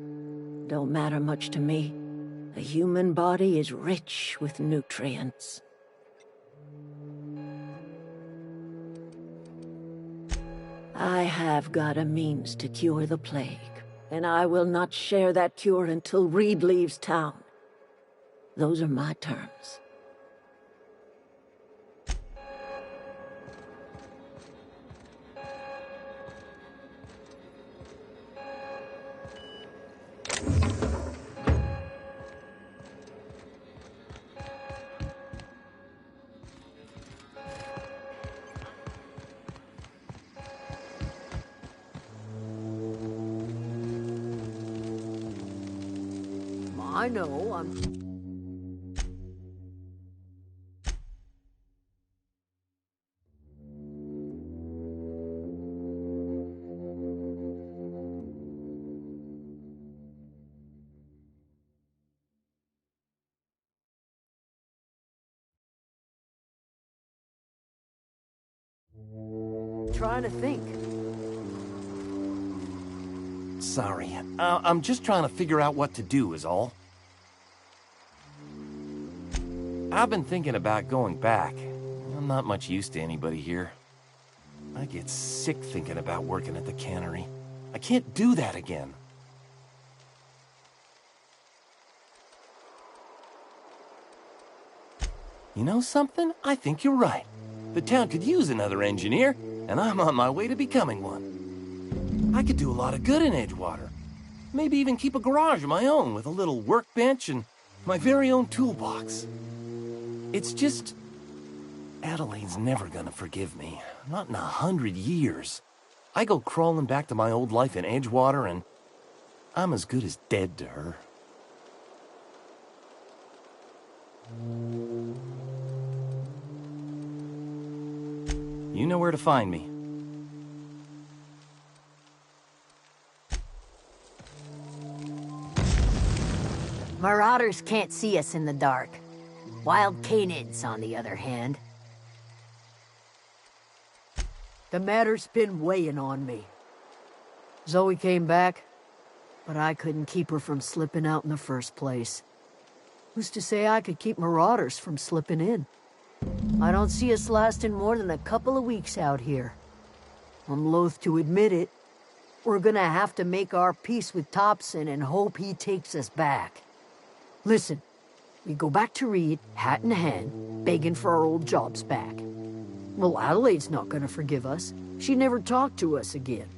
don't matter much to me. A human body is rich with nutrients. I have got a means to cure the plague, and I will not share that cure until Reed leaves town. Those are my terms. I know, I'm... Trying to think. Sorry, I'm just trying to figure out what to do is all. I've been thinking about going back. I'm not much use to anybody here. I get sick thinking about working at the cannery. I can't do that again. You know something? I think you're right. The town could use another engineer, and I'm on my way to becoming one. I could do a lot of good in Edgewater. Maybe even keep a garage of my own with a little workbench and my very own toolbox. It's just... Adelaide's never gonna forgive me. Not in 100 years. I go crawling back to my old life in Edgewater, and I'm as good as dead to her. You know where to find me. Marauders can't see us in the dark. Wild canids, on the other hand. The matter's been weighing on me. Zoe came back, but I couldn't keep her from slipping out in the first place. Who's to say I could keep marauders from slipping in? I don't see us lasting more than a couple of weeks out here. I'm loath to admit it. We're gonna have to make our peace with Thompson and hope he takes us back. Listen, we go back to Reed, hat in hand, begging for our old jobs back. Well, Adelaide's not gonna forgive us. She never talked to us again.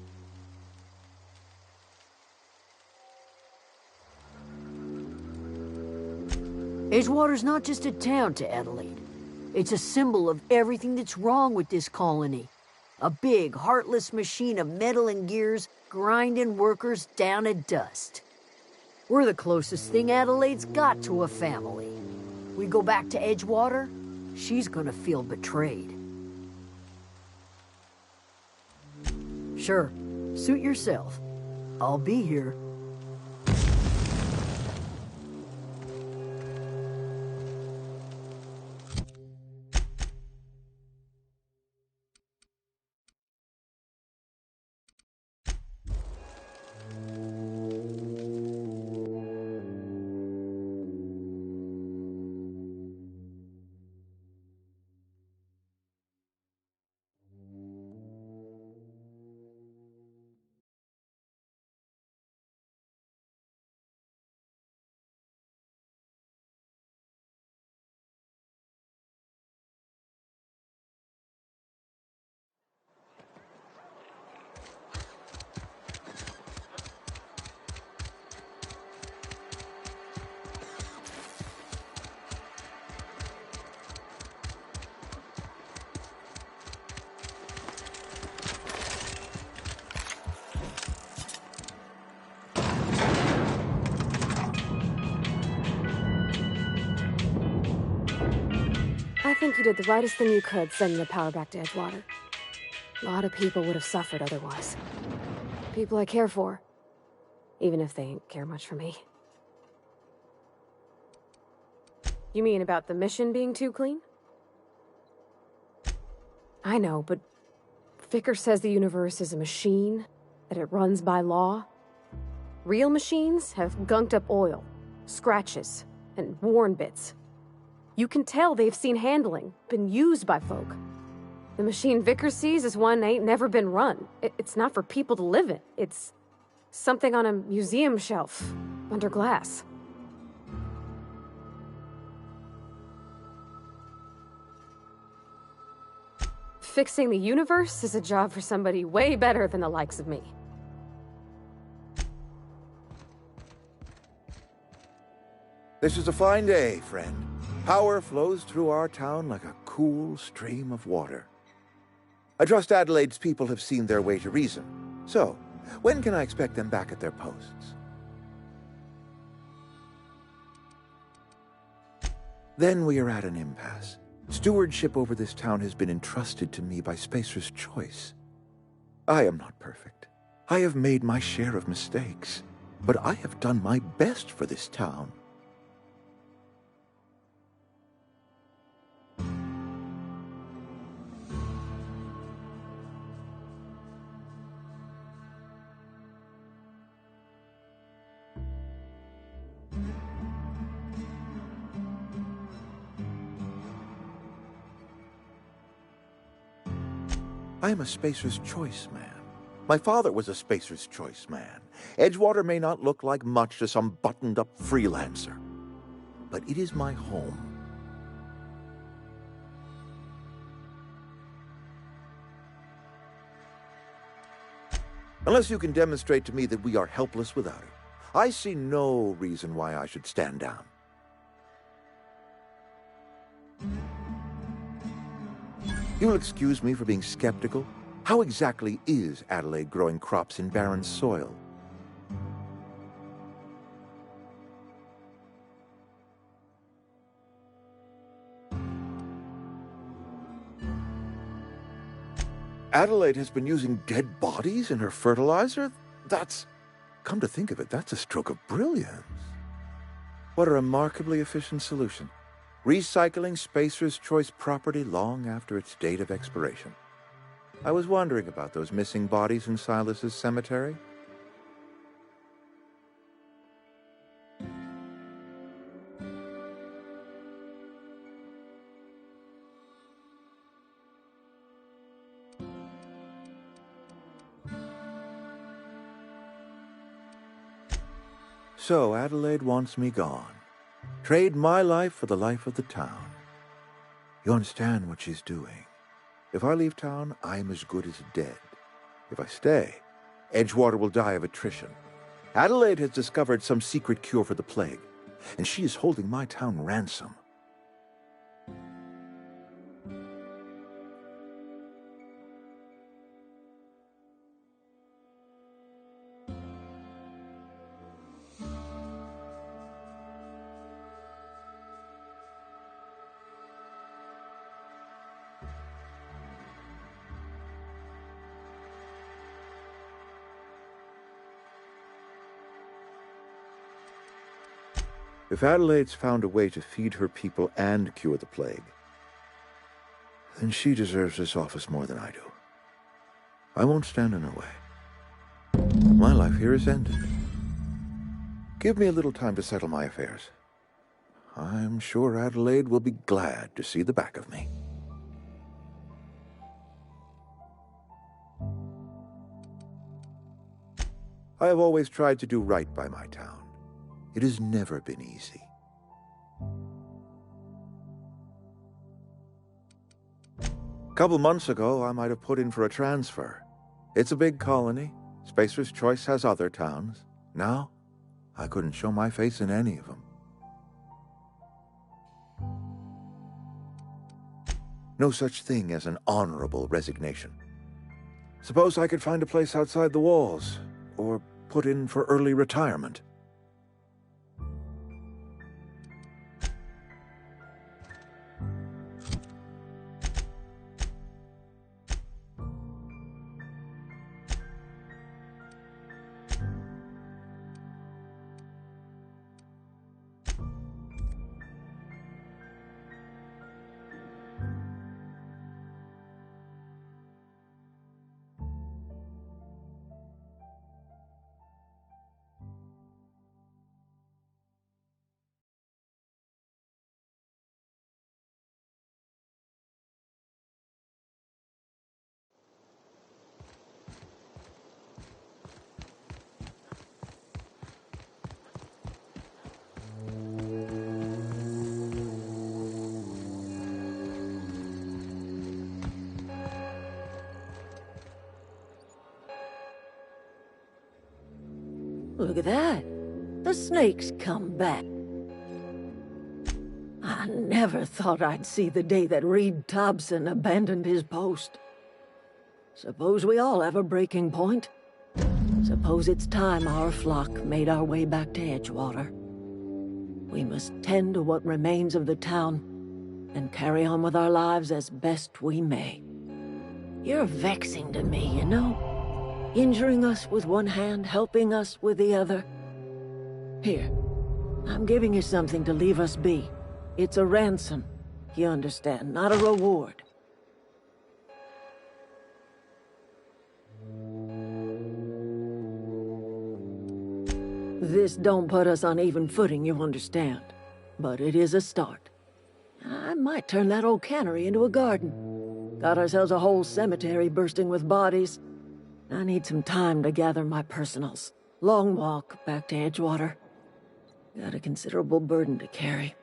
Edgewater's not just a town to Adelaide. It's a symbol of everything that's wrong with this colony. A big, heartless machine of metal and gears grinding workers down to dust. We're the closest thing Adelaide's got to a family. We go back to Edgewater, she's gonna feel betrayed. Sure, suit yourself. I'll be here. I think you did the rightest thing you could sending the power back to Edgewater. A lot of people would have suffered otherwise. People I care for. Even if they ain't care much for me. You mean about the mission being too clean? I know, but Vicker says the universe is a machine, that it runs by law. Real machines have gunked up oil, scratches, and worn bits. You can tell they've seen handling, been used by folk. The machine Vicker sees is one ain't never been run. It's not for people to live in. It's something on a museum shelf, under glass. Fixing the universe is a job for somebody way better than the likes of me. This is a fine day, friend. Power flows through our town like a cool stream of water. I trust Adelaide's people have seen their way to reason. So, when can I expect them back at their posts? Then we are at an impasse. Stewardship over this town has been entrusted to me by Spacer's Choice. I am not perfect. I have made my share of mistakes, but I have done my best for this town. I am a Spacer's Choice man. My father was a Spacer's Choice man. Edgewater may not look like much to some buttoned-up freelancer, but it is my home. Unless you can demonstrate to me that we are helpless without it, I see no reason why I should stand down. You'll excuse me for being skeptical. How exactly is Adelaide growing crops in barren soil? Adelaide has been using dead bodies in her fertilizer? Come to think of it, that's a stroke of brilliance. What a remarkably efficient solution. Recycling Spacer's Choice property long after its date of expiration. I was wondering about those missing bodies in Silas's cemetery. So Adelaide wants me gone. Trade my life for the life of the town. You understand what she's doing. If I leave town, I'm as good as dead. If I stay, Edgewater will die of attrition. Adelaide has discovered some secret cure for the plague, and she is holding my town ransom. If Adelaide's found a way to feed her people and cure the plague, then she deserves this office more than I do. I won't stand in her way. My life here is ended. Give me a little time to settle my affairs. I'm sure Adelaide will be glad to see the back of me. I have always tried to do right by my town. It has never been easy. A couple months ago, I might have put in for a transfer. It's a big colony. Spacer's Choice has other towns. Now, I couldn't show my face in any of them. No such thing as an honorable resignation. Suppose I could find a place outside the walls, or put in for early retirement. Look at that. The snake's come back. I never thought I'd see the day that Reed Thompson abandoned his post. Suppose we all have a breaking point. Suppose it's time our flock made our way back to Edgewater. We must tend to what remains of the town and carry on with our lives as best we may. You're vexing to me, you know? Injuring us with one hand, helping us with the other. Here, I'm giving you something to leave us be. It's a ransom, you understand, not a reward. This don't put us on even footing, you understand. But it is a start. I might turn that old cannery into a garden. Got ourselves a whole cemetery bursting with bodies. I need some time to gather my personals. Long walk back to Edgewater. Got a considerable burden to carry.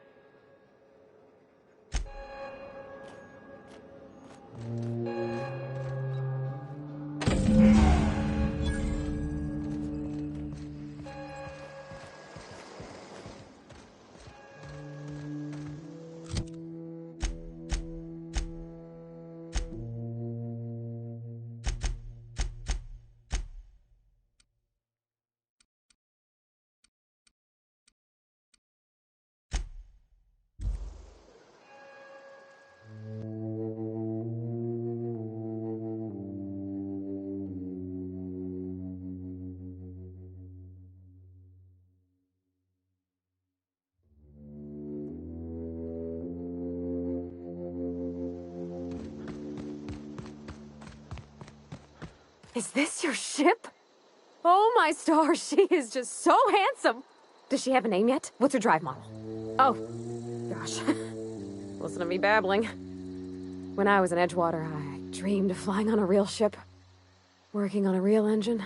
Is this your ship? Oh my stars, she is just so handsome! Does she have a name yet? What's her drive model? Oh, gosh. Listen to me babbling. When I was in Edgewater, I dreamed of flying on a real ship. Working on a real engine.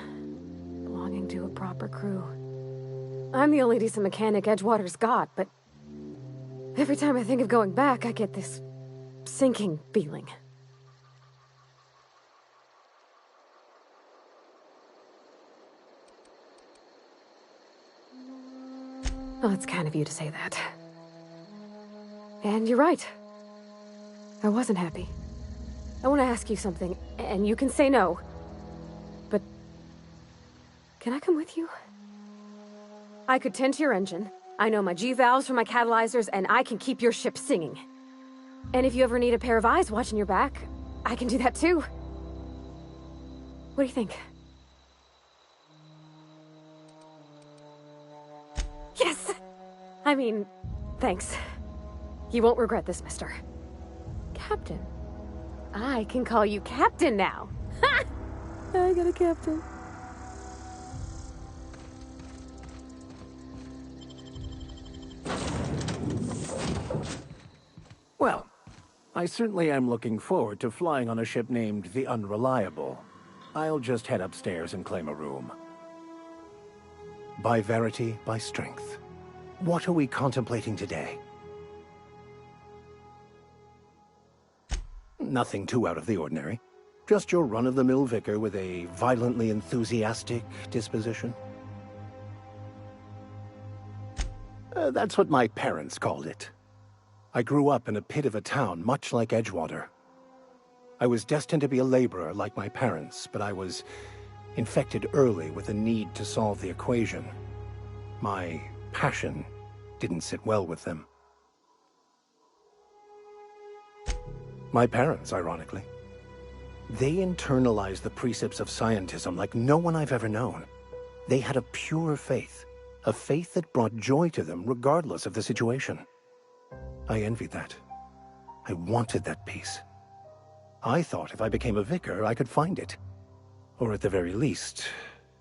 Belonging to a proper crew. I'm the only decent mechanic Edgewater's got, but every time I think of going back, I get this sinking feeling. Well, it's kind of you to say that. And you're right. I wasn't happy. I want to ask you something, and you can say no. But can I come with you? I could tend to your engine. I know my G-valves for my catalyzers, and I can keep your ship singing. And if you ever need a pair of eyes watching your back, I can do that too. What do you think? Yes! I mean, thanks. You won't regret this, mister. Captain. I can call you Captain now. Ha! I got a captain. Well, I certainly am looking forward to flying on a ship named the Unreliable. I'll just head upstairs and claim a room. By verity, by strength. What are we contemplating today? Nothing too out of the ordinary. Just your run-of-the-mill vicar with a violently enthusiastic disposition. That's what my parents called it. I grew up in a pit of a town much like Edgewater. I was destined to be a laborer like my parents, but I was infected early with a need to solve the equation. My passion didn't sit well with them. My parents, ironically. They internalized the precepts of scientism like no one I've ever known. They had a pure faith, a faith that brought joy to them regardless of the situation. I envied that. I wanted that peace. I thought if I became a vicar, I could find it. Or at the very least,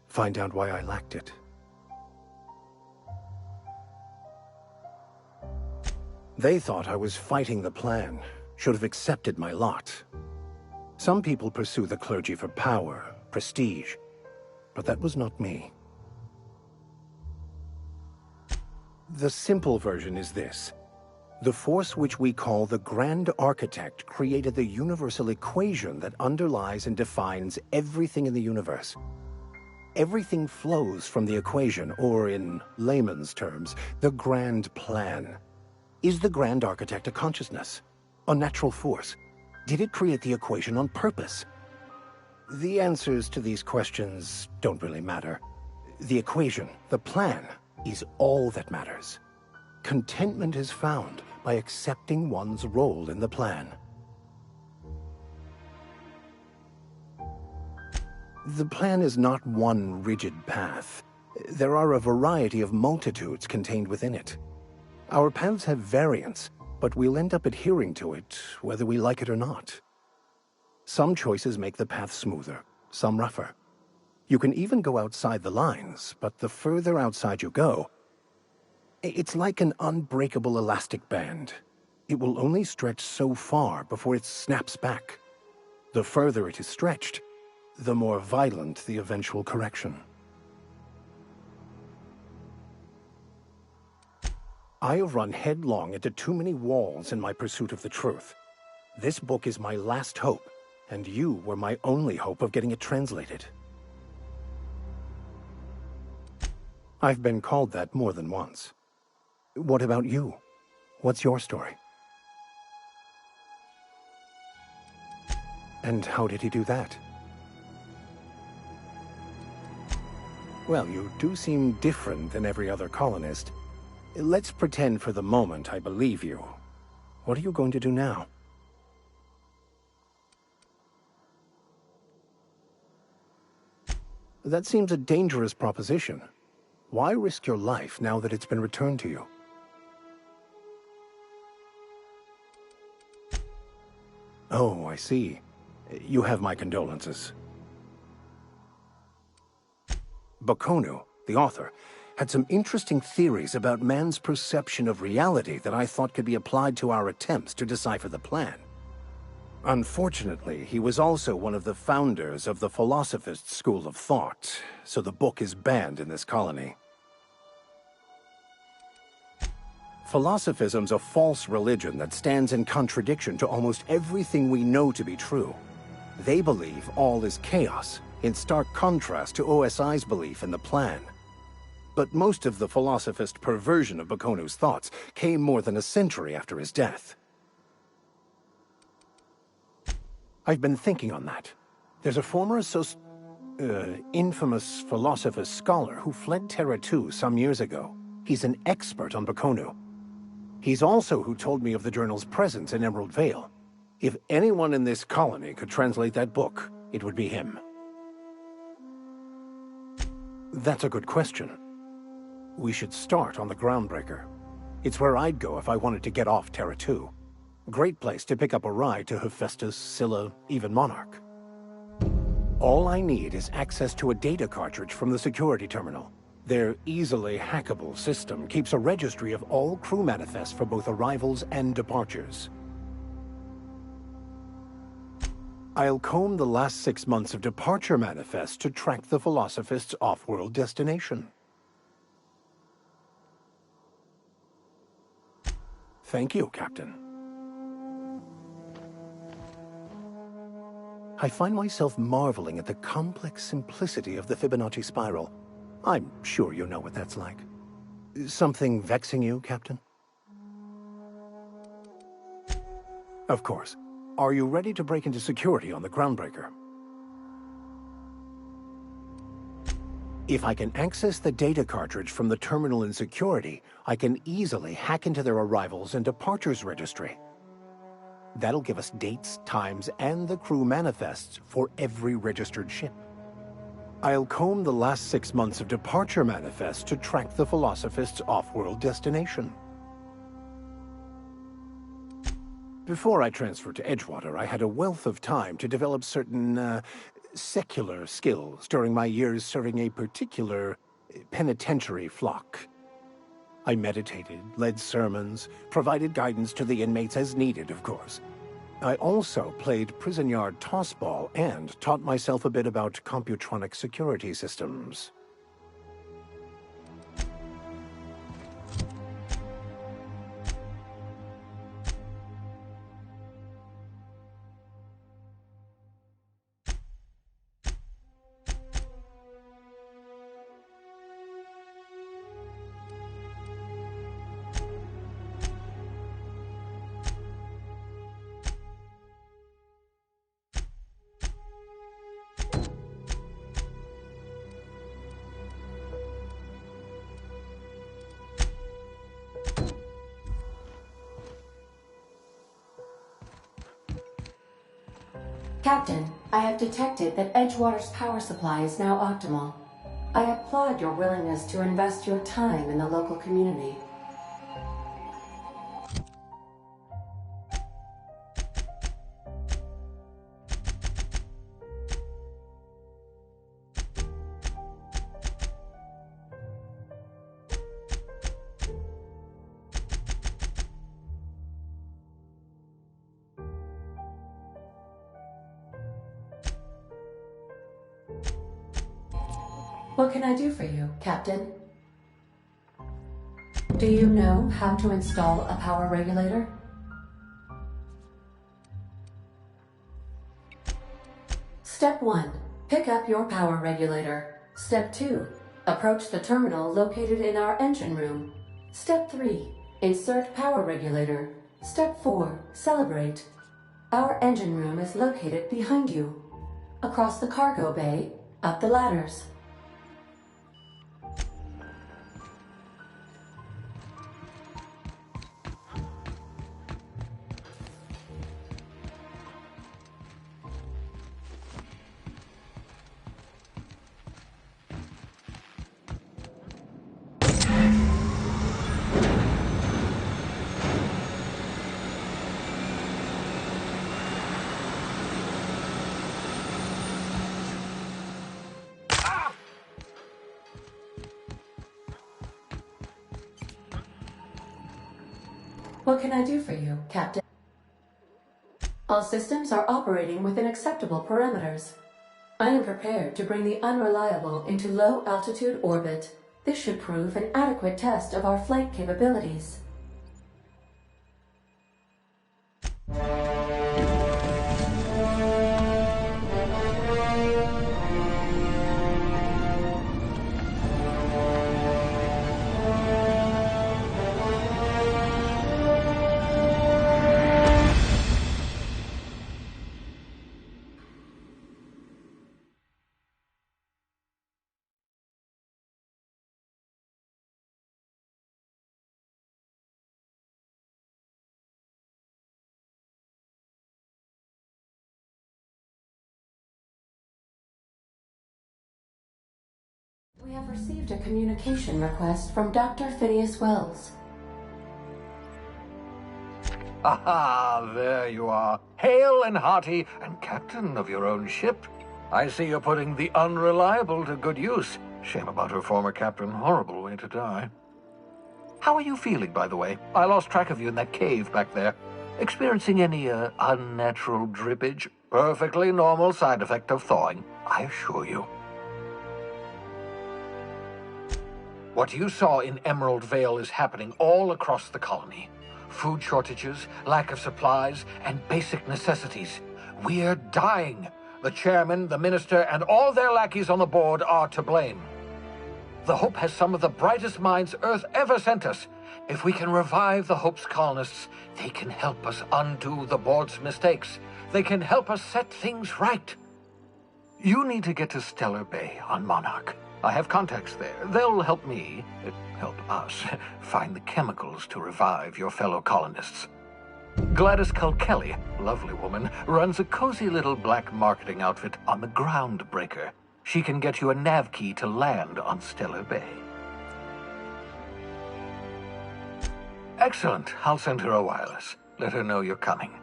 find out why I lacked it. They thought I was fighting the plan, should have accepted my lot. Some people pursue the clergy for power, prestige, but that was not me. The simple version is this. The force which we call the Grand Architect created the universal equation that underlies and defines everything in the universe. Everything flows from the equation, or in layman's terms, the grand plan. Is the Grand Architect a consciousness? A natural force? Did it create the equation on purpose? The answers to these questions don't really matter. The equation, the plan, is all that matters. Contentment is found by accepting one's role in the plan. The plan is not one rigid path. There are a variety of multitudes contained within it. Our paths have variance, but we'll end up adhering to it, whether we like it or not. Some choices make the path smoother, some rougher. You can even go outside the lines, but the further outside you go, it's like an unbreakable elastic band. It will only stretch so far before it snaps back. The further it is stretched, the more violent the eventual correction. I have run headlong into too many walls in my pursuit of the truth. This book is my last hope, and you were my only hope of getting it translated. I've been called that more than once. What about you? What's your story? And how did he do that? Well, you do seem different than every other colonist. Let's pretend for the moment I believe you. What are you going to do now? That seems a dangerous proposition. Why risk your life now that it's been returned to you? Oh, I see. You have my condolences. Bakonu, the author, had some interesting theories about man's perception of reality that I thought could be applied to our attempts to decipher the plan. Unfortunately, he was also one of the founders of the Philosophist school of thought, so the book is banned in this colony. Philosophism's a false religion that stands in contradiction to almost everything we know to be true. They believe all is chaos, in stark contrast to OSI's belief in the plan. But most of the philosophist perversion of Bakonu's thoughts came more than a century after his death. I've been thinking on that. There's a former infamous philosophist scholar who fled Terra 2 some years ago. He's an expert on Bakonu. He's also who told me of the journal's presence in Emerald Vale. If anyone in this colony could translate that book, it would be him. That's a good question. We should start on the Groundbreaker. It's where I'd go if I wanted to get off Terra 2. Great place to pick up a ride to Hephaestus, Scylla, even Monarch. All I need is access to a data cartridge from the security terminal. Their easily hackable system keeps a registry of all crew manifests for both arrivals and departures. I'll comb the last 6 months of departure manifests to track the Philosophist's off-world destination. Thank you, Captain. I find myself marveling at the complex simplicity of the Fibonacci spiral. I'm sure you know what that's like. Something vexing you, Captain? Of course. Are you ready to break into security on the Groundbreaker? If I can access the data cartridge from the terminal in security, I can easily hack into their arrivals and departures registry. That'll give us dates, times, and the crew manifests for every registered ship. I'll comb the last 6 months of departure manifests to track the Philosophist's off-world destination. Before I transferred to Edgewater, I had a wealth of time to develop certain, secular skills during my years serving a particular penitentiary flock. I meditated, led sermons, provided guidance to the inmates as needed, of course. I also played prison yard tossball and taught myself a bit about computronic security systems. Captain, I have detected that Edgewater's power supply is now optimal. I applaud your willingness to invest your time in the local community. What can I do for you, Captain? Do you know how to install a power regulator? Step 1. Pick up your power regulator. Step 2. Approach the terminal located in our engine room. Step 3. Insert power regulator. Step 4. Celebrate. Our engine room is located behind you. Across the cargo bay, up the ladders. What can I do for you, Captain? All systems are operating within acceptable parameters. I am prepared to bring the unreliable into low-altitude orbit. This should prove an adequate test of our flight capabilities. We have received a communication request from Dr. Phineas Wells. Aha, there you are. Hale and hearty, and captain of your own ship. I see you're putting the unreliable to good use. Shame about her former captain. Horrible way to die. How are you feeling, by the way? I lost track of you in that cave back there. Experiencing any, unnatural drippage? Perfectly normal side effect of thawing, I assure you. What you saw in Emerald Vale is happening all across the colony. Food shortages, lack of supplies, and basic necessities. We're dying. The chairman, the minister, and all their lackeys on the board are to blame. The Hope has some of the brightest minds Earth ever sent us. If we can revive the Hope's colonists, they can help us undo the board's mistakes. They can help us set things right. You need to get to Stellar Bay on Monarch. I have contacts there. They'll help me, help us, find the chemicals to revive your fellow colonists. Gladys Culkelly, lovely woman, runs a cozy little black marketing outfit on the Groundbreaker. She can get you a nav key to land on Stellar Bay. Excellent. I'll send her a wireless. Let her know you're coming.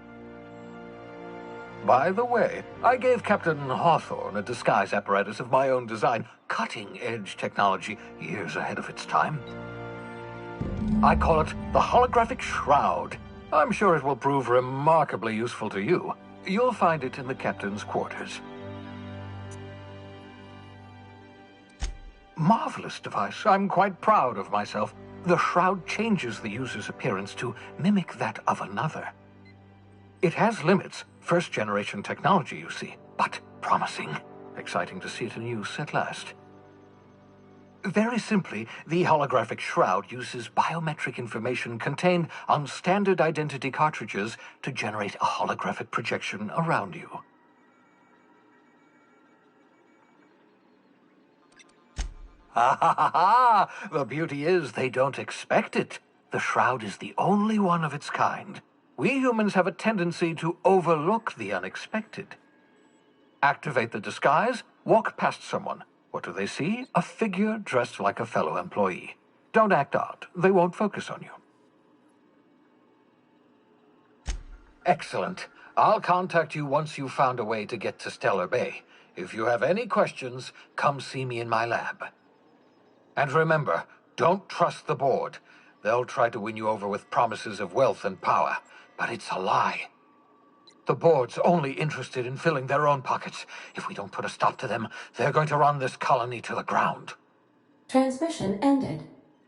By the way, I gave Captain Hawthorne a disguise apparatus of my own design, cutting-edge technology, years ahead of its time. I call it the Holographic Shroud. I'm sure it will prove remarkably useful to you. You'll find it in the captain's quarters. Marvelous device. I'm quite proud of myself. The shroud changes the user's appearance to mimic that of another. It has limits. First-generation technology, you see, but promising. Exciting to see it in use at last. Very simply, the holographic shroud uses biometric information contained on standard identity cartridges to generate a holographic projection around you. Ha ha ha ha! The beauty is they don't expect it. The shroud is the only one of its kind. We humans have a tendency to overlook the unexpected. Activate the disguise, walk past someone. What do they see? A figure dressed like a fellow employee. Don't act odd. They won't focus on you. Excellent. I'll contact you once you've found a way to get to Stellar Bay. If you have any questions, come see me in my lab. And remember, don't trust the board. They'll try to win you over with promises of wealth and power. But it's a lie. The board's only interested in filling their own pockets. If we don't put a stop to them, they're going to run this colony to the ground. Transmission ended.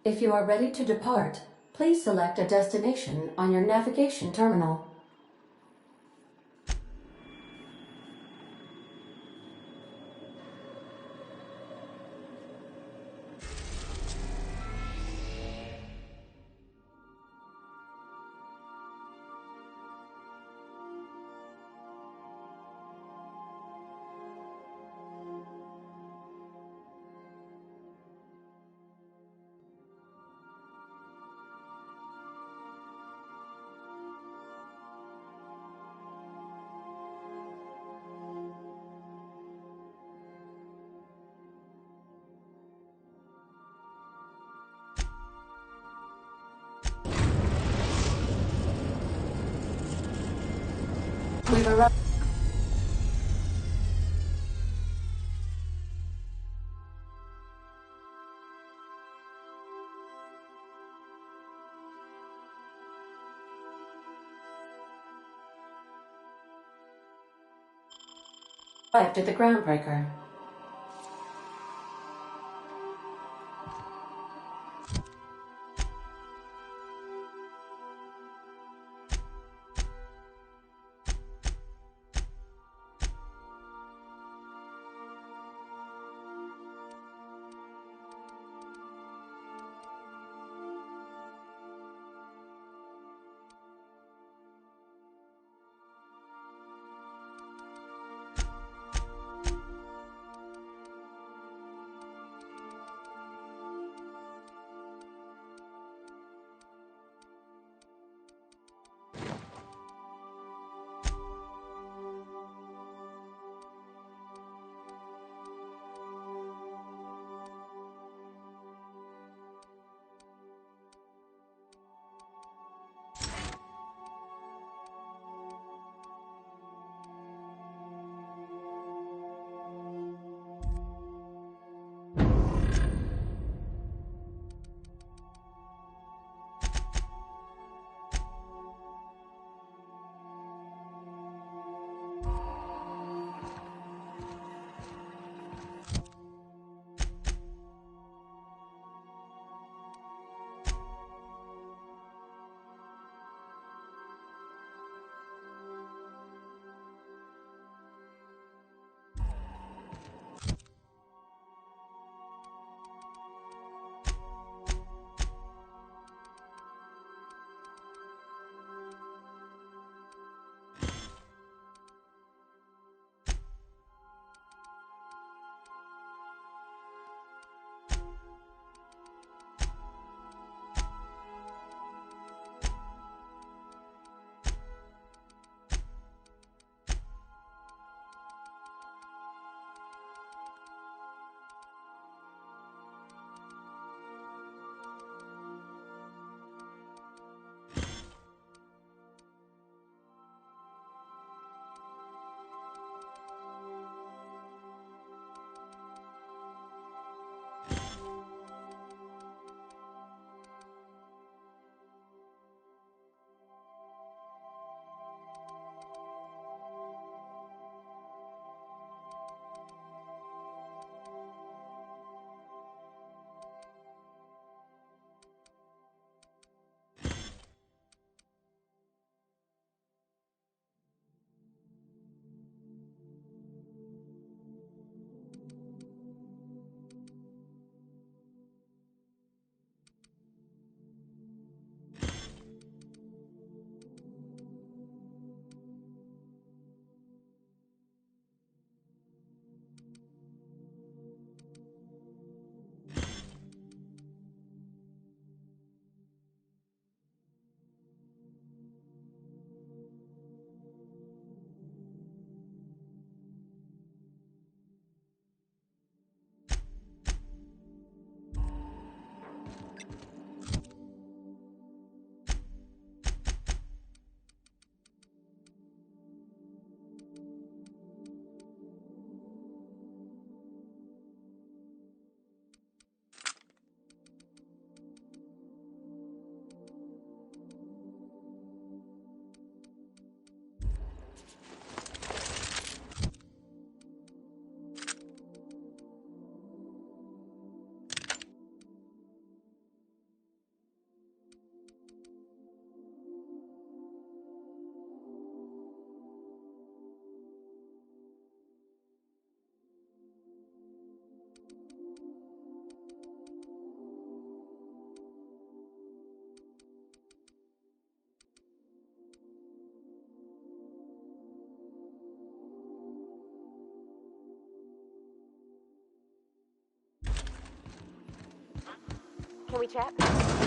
If you are ready to depart, please select a destination on your navigation terminal. We've arrived. Arrived at the groundbreaker. Can we chat?